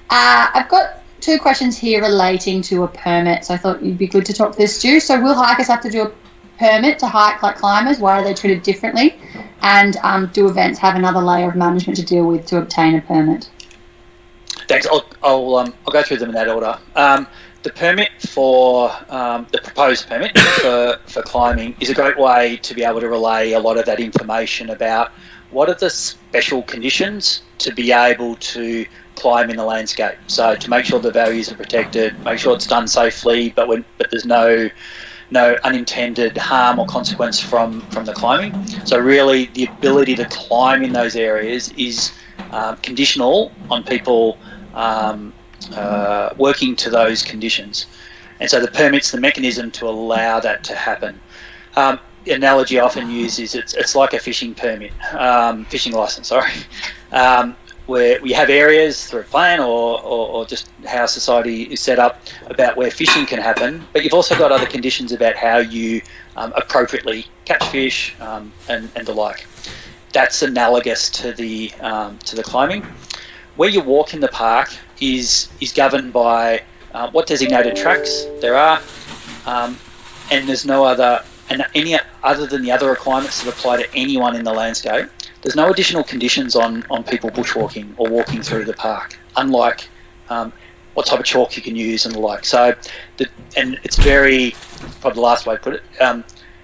I've got 2 questions here relating to a permit, so I thought you'd be good to talk to this, Stu. So will hikers have to do a permit to hike like climbers? Why are they treated differently? And do events have another layer of management to deal with to obtain a permit? Thanks. I'll go through them in that order. The permit for the proposed permit for climbing is a great way to be able to relay a lot of that information about what are the special conditions to be able to climb in the landscape. So to make sure the values are protected, make sure it's done safely, but there's no unintended harm or consequence from the climbing. So really the ability to climb in those areas is conditional on people working to those conditions. And so the permit's the mechanism to allow that to happen. The analogy I often use is it's like a fishing permit, fishing license, sorry, where we have areas through a plan or just how society is set up about where fishing can happen, but you've also got other conditions about how you appropriately catch fish and the like. That's analogous to the climbing. Where you walk in the park is governed by what designated tracks there are, and there's no other, and any other than the other requirements that apply to anyone in the landscape. There's no additional conditions on people bushwalking or walking through the park, unlike what type of chalk you can use and the like. So, and it's very, probably the last way to put it,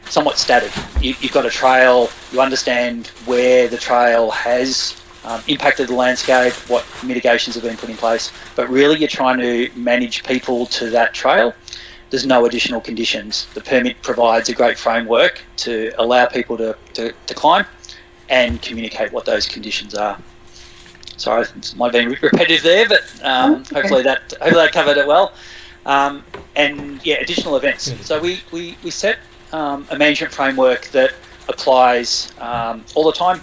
somewhat static. You've got a trail, you understand where the trail has impacted the landscape, what mitigations have been put in place, but really you're trying to manage people to that trail. There's no additional conditions. The permit provides a great framework to allow people to climb and communicate what those conditions are. Sorry, it might have been repetitive there, but hopefully that covered it well. And yeah, additional events. So we set a management framework that applies all the time.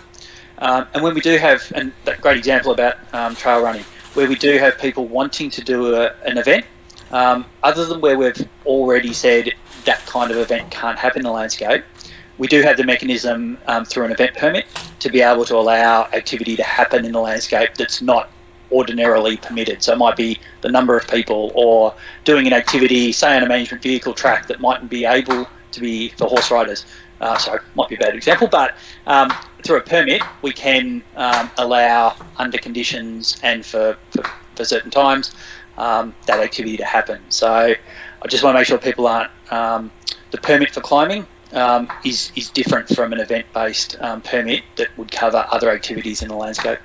And when we do have, and that great example about trail running, where we do have people wanting to do an event, other than where we've already said that kind of event can't happen in the landscape, we do have the mechanism through an event permit to be able to allow activity to happen in the landscape that's not ordinarily permitted. So it might be the number of people, or doing an activity, say on a management vehicle track, that mightn't be able to be for horse riders. Sorry, might be a bad example, but through a permit we can allow under conditions and for certain times that activity to happen. So I just want to make sure people aren't, the permit for climbing is different from an event-based permit that would cover other activities in the landscape.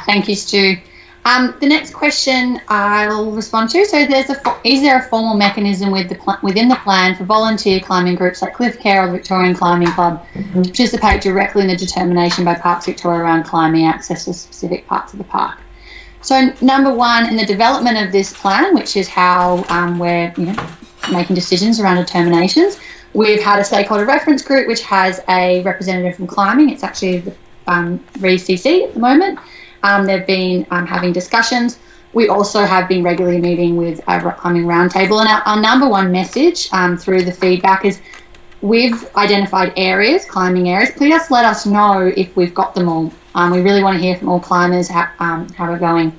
Thank you, Stu. The next question I'll respond to. So, is there a formal mechanism within the plan for volunteer climbing groups like Cliff Care or the Victorian Climbing Club to participate directly in the determination by Parks Victoria around climbing access to specific parts of the park? So, number one, in the development of this plan, which is how we're making decisions around determinations, we've had a stakeholder reference group which has a representative from climbing. It's actually the RECC at the moment. They've been having discussions. We also have been regularly meeting with our Rock Climbing Roundtable, and our number one message through the feedback is we've identified areas, climbing areas. Please let us know if we've got them all. We really want to hear from all climbers how we're going.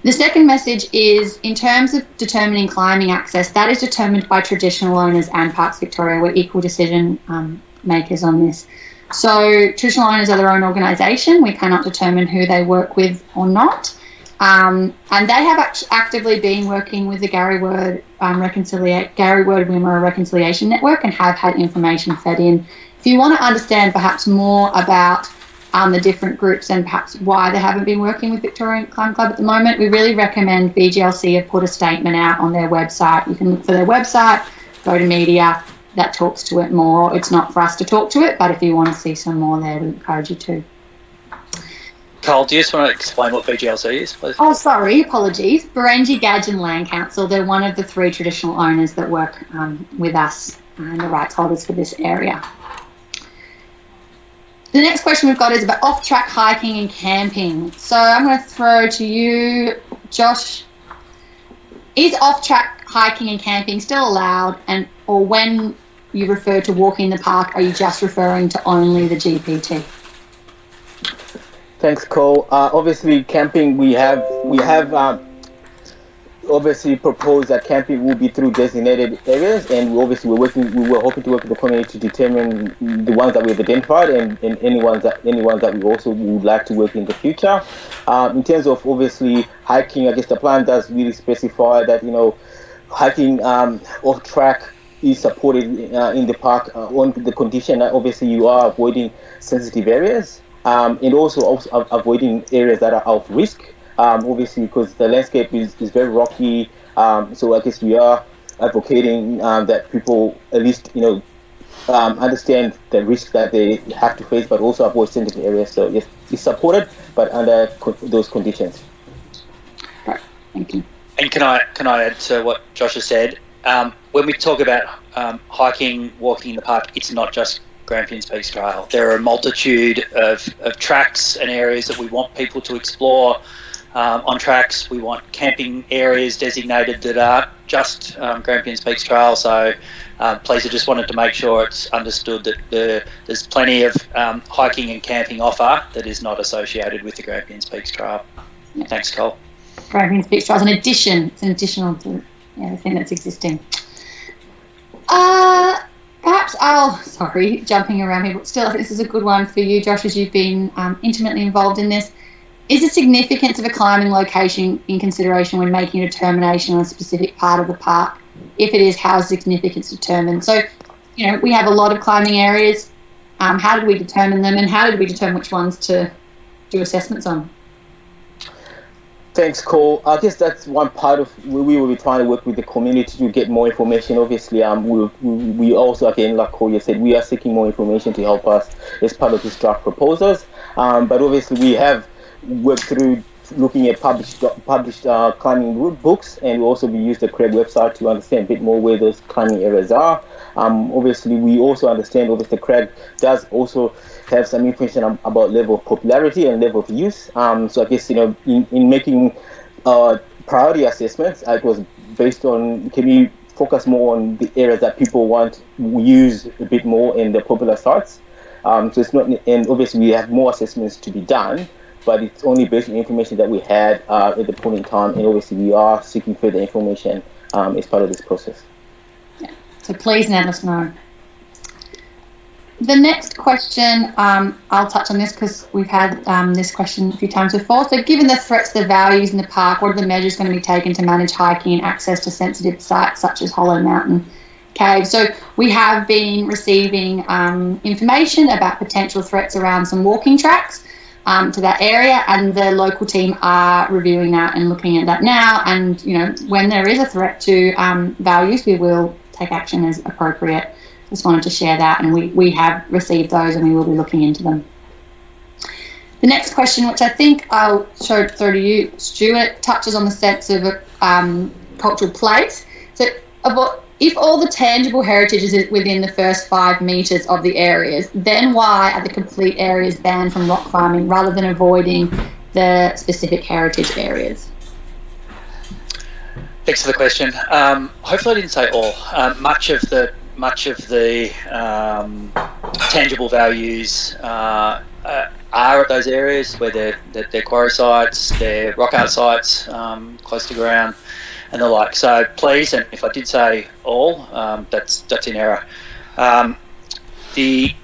The second message is, in terms of determining climbing access, that is determined by traditional owners and Parks Victoria. We're equal decision makers on this. So traditional owners are their own organisation. We cannot determine who they work with or not. And they have actively been working with the Gary Word Wimmera Reconciliation Network and have had information fed in. If you want to understand perhaps more about the different groups and perhaps why they haven't been working with Victorian Climb Club at the moment, we really recommend BGLC have put a statement out on their website. You can look for their website, go to media, that talks to it more. It's not for us to talk to it, but if you want to see some more there, we encourage you to. Carl, do you just want to explain what BGLC is, please? Oh, sorry, apologies. Barangi Gadgin Land Council, they're one of the 3 traditional owners that work with us and the rights holders for this area. The next question we've got is about off-track hiking and camping. So I'm going to throw to you, Josh. Is off-track hiking and camping still allowed, or when you refer to walking the park, are you just referring to only the GPT? Thanks, Cole. Obviously, camping, we have obviously proposed that camping will be through designated areas, and we were hoping to work with the community to determine the ones that we've identified and any ones that we also would like to work in the future. In terms of obviously hiking, I guess the plan does really specify that hiking off track is supported in the park on the condition that obviously you are avoiding sensitive areas and also avoiding areas that are of risk. Obviously, because the landscape is very rocky, so I guess we are advocating that people at least understand the risk that they have to face, but also avoid sensitive areas. So yes, it's supported, but under those conditions. Right. Thank you. And can I add to what Josh has said? When we talk about hiking, walking in the park, it's not just Grampians Peaks Trail. There are a multitude of tracks and areas that we want people to explore. On tracks, we want camping areas designated that aren't just Grampians Peaks Trail. So please, I just wanted to make sure it's understood that there's plenty of hiking and camping offer that is not associated with the Grampians Peaks Trail. Yeah. Thanks, Cole. Grampians Peaks Trail is an addition. It's an additional to the thing that's existing. Perhaps jumping around here, but still, I think this is a good one for you, Josh, as you've been intimately involved in this. Is the significance of a climbing location in consideration when making a determination on a specific part of the park? If it is, how is significance determined? So, we have a lot of climbing areas. How did we determine them, and how did we determine which ones to do assessments on? Thanks, Cole. I guess that's one part of where we will be trying to work with the community to get more information. Obviously, we also, again, like Cole said, we are seeking more information to help us as part of these draft proposals. But obviously, we have worked through looking at published climbing route books, and we also use the CREG website to understand a bit more where those climbing areas are. Obviously, we also understand the CREG does also have some information about level of popularity and level of use. So I guess in making priority assessments, it was based on, can we focus more on the areas that people want to use a bit more in the popular sites. So it's not, and obviously we have more assessments to be done, but it's only based on information that we had at the point in time, and obviously we are seeking further information as part of this process. Yeah. So please let us know. The next question, I'll touch on this because we've had this question a few times before. So given the threats to the values in the park, what are the measures going to be taken to manage hiking and access to sensitive sites such as Hollow Mountain Cave? So we have been receiving information about potential threats around some walking tracks to that area, and the local team are reviewing that and looking at that now. And, when there is a threat to values, we will take action as appropriate. Just wanted to share that, and we have received those and we will be looking into them. The next question, which I think I'll throw to you, Stuart, touches on the sense of a cultural place. So if all the tangible heritage is within the first 5 metres of the areas, then why are the complete areas banned from rock climbing rather than avoiding the specific heritage areas? Thanks for the question. Hopefully I didn't say all. Much of the tangible values are at those areas where they're quarry sites, they're rock art sites, close to ground, and the like. So please, and if I did say all, that's in error. The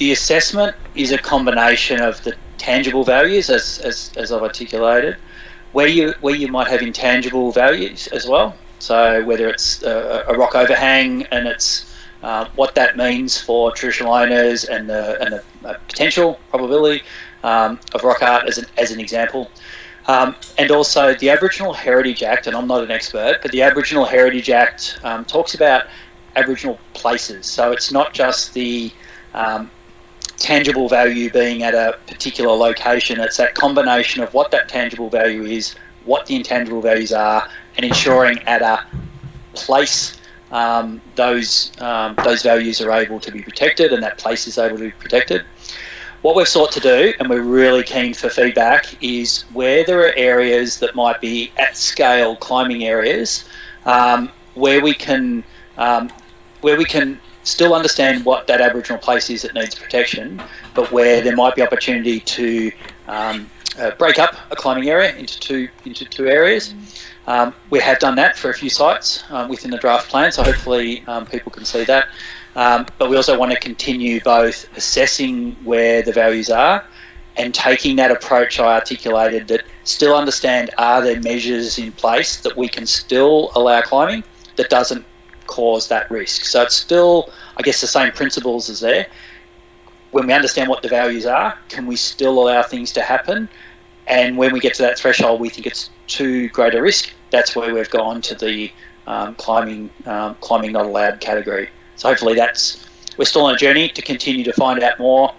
assessment is a combination of the tangible values, as I've articulated, where you might have intangible values as well. So whether it's a rock overhang and it's what that means for traditional owners and the potential probability of rock art as an example. And also the Aboriginal Heritage Act, and I'm not an expert, but the Aboriginal Heritage Act talks about Aboriginal places. So it's not just the tangible value being at a particular location, it's that combination of what that tangible value is, what the intangible values are, and ensuring at a place those values are able to be protected and that place is able to be protected. What we've sought to do, and we're really keen for feedback, is where there are areas that might be at scale climbing areas, where we can still understand what that Aboriginal place is that needs protection, but where there might be opportunity to break up a climbing area into two areas. We have done that for a few sites within the draft plan, so hopefully people can see that. But we also want to continue both assessing where the values are and taking that approach I articulated, that still understand, are there measures in place that we can still allow climbing that doesn't cause that risk. So it's still, I guess, the same principles as there. When we understand what the values are, can we still allow things to happen? And when we get to that threshold, we think it's too great a risk, that's where we've gone to the climbing not allowed category. So hopefully we're still on a journey to continue to find out more,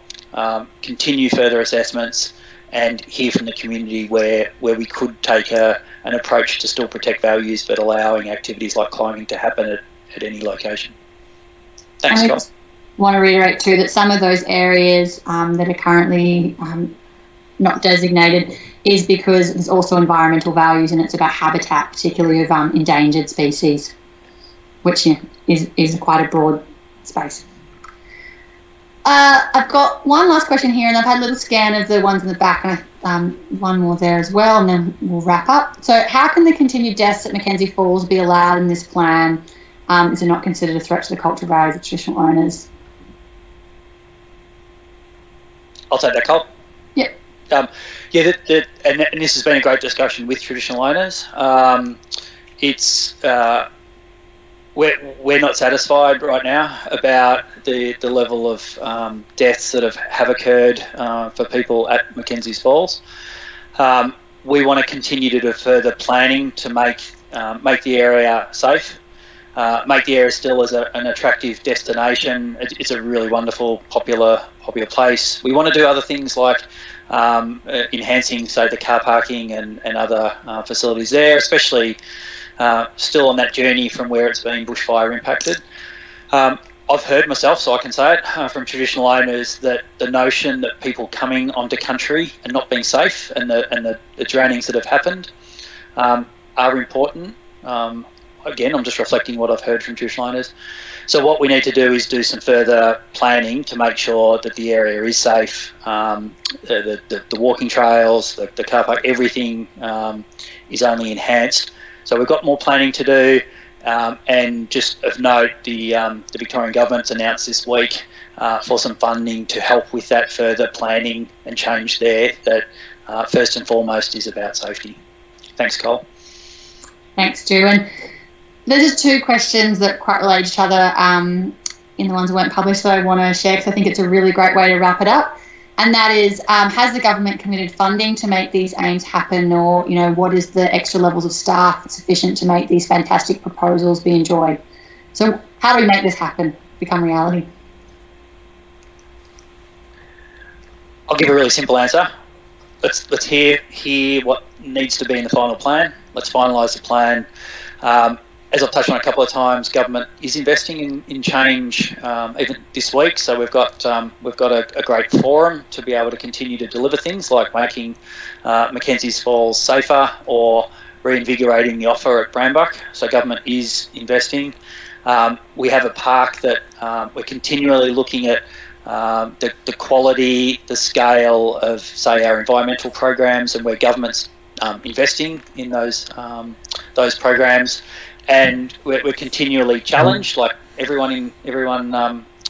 continue further assessments, and hear from the community where we could take an approach to still protect values, but allowing activities like climbing to happen at any location. Thanks, Scott. I want to reiterate too that some of those areas that are currently not designated is because there's also environmental values, and it's about habitat, particularly of endangered species, which is quite a broad space. I've got one last question here, and I've had a little scan of the ones in the back, and one more there as well, and then we'll wrap up. So how can the continued deaths at Mackenzie Falls be allowed in this plan? Is it not considered a threat to the cultural values of traditional owners? I'll take that, Cole. Yep. And this has been a great discussion with traditional owners. We're not satisfied right now about the level of deaths that have occurred for people at Mackenzie's Falls. We want to continue to do further planning to make the area safe, make the area still as an attractive destination. It's a really wonderful, popular place. We want to do other things like enhancing, say, the car parking and other facilities there, especially still on that journey from where it's been bushfire impacted. I've heard myself, so I can say it, from traditional owners, that the notion that people coming onto country and not being safe and the drownings that have happened are important. Again, I'm just reflecting what I've heard from traditional owners. So what we need to do is do some further planning to make sure that the area is safe, the walking trails, the car park, everything is only enhanced. So we've got more planning to do, and just of note, the Victorian Government's announced this week for some funding to help with that further planning and change there that first and foremost is about safety. Thanks, Cole. Thanks, Stu. And there's just two questions that quite relate to each other in the ones that weren't published that I want to share, because I think it's a really great way to wrap it up. And that is, has the government committed funding to make these aims happen, or, what is the extra levels of staff sufficient to make these fantastic proposals be enjoyed? So how do we make this happen, become reality? I'll give a really simple answer. Let's hear what needs to be in the final plan. Let's finalise the plan. As I've touched on a couple of times, government is investing in change even this week. So we've got a great forum to be able to continue to deliver things like making Mackenzie's Falls safer, or reinvigorating the offer at Brambuck. So government is investing. We have a park that we're continually looking at the quality, the scale of, say, our environmental programs, and where government's investing in those programs, and we're continually challenged, like everyone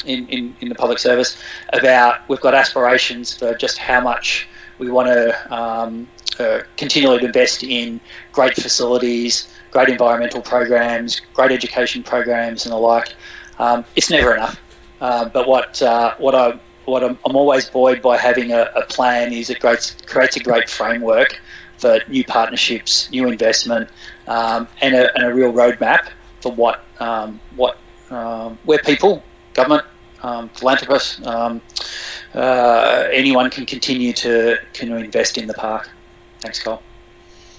in the public service, about we've got aspirations for just how much we want to continually invest in great facilities, great environmental programs, great education programs, and the like. It's never enough. But what I'm always buoyed by having a plan is it creates a great framework for new partnerships, new investment, and a real roadmap for where people, government, philanthropists, anyone can continue to invest in the park. Thanks, Cole.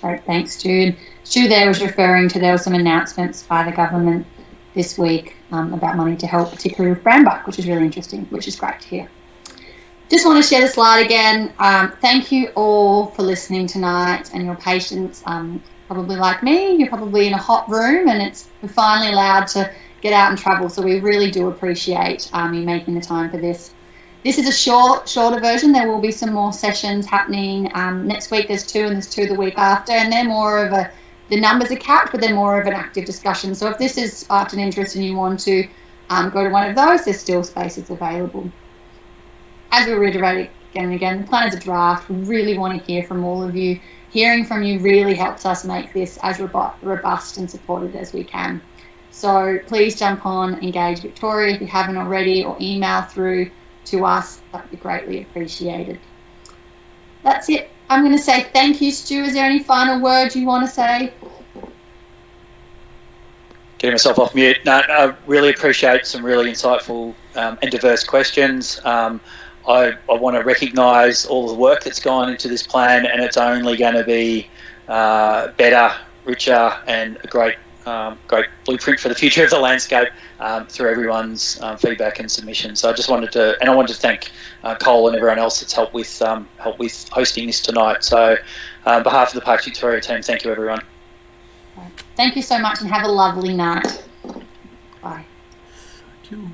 Great, thanks, Jude. Stu there was referring to, there were some announcements by the government this week about money to help, particularly with Brambuck, which is really interesting, which is great to hear. Just want to share the slide again. Thank you all for listening tonight and your patience. Probably like me, you're probably in a hot room and we're finally allowed to get out and travel, so we really do appreciate you making the time for this. This is a shorter version. There will be some more sessions happening. Next week there's 2 and there's 2 the week after, and they're more of the numbers are capped, but they're more of an active discussion. So if this has sparked an interest and you want to go to one of those, there's still spaces available. As we reiterate again and again, the plan is a draft. We really want to hear from all of you. Hearing from you really helps us make this as robust and supported as we can. So please jump on Engage Victoria if you haven't already, or email through to us. That would be greatly appreciated. That's it. I'm going to say thank you, Stu. Is there any final words you want to say? Getting myself off mute. No, I really appreciate some really insightful and diverse questions. I want to recognise all the work that's gone into this plan, and it's only going to be better, richer, and a great blueprint for the future of the landscape through everyone's feedback and submission. So I just wanted to thank Cole and everyone else that's helped with hosting this tonight. So on behalf of the Parks Victoria team, thank you, everyone. Thank you so much, and have a lovely night. Bye. Thank you.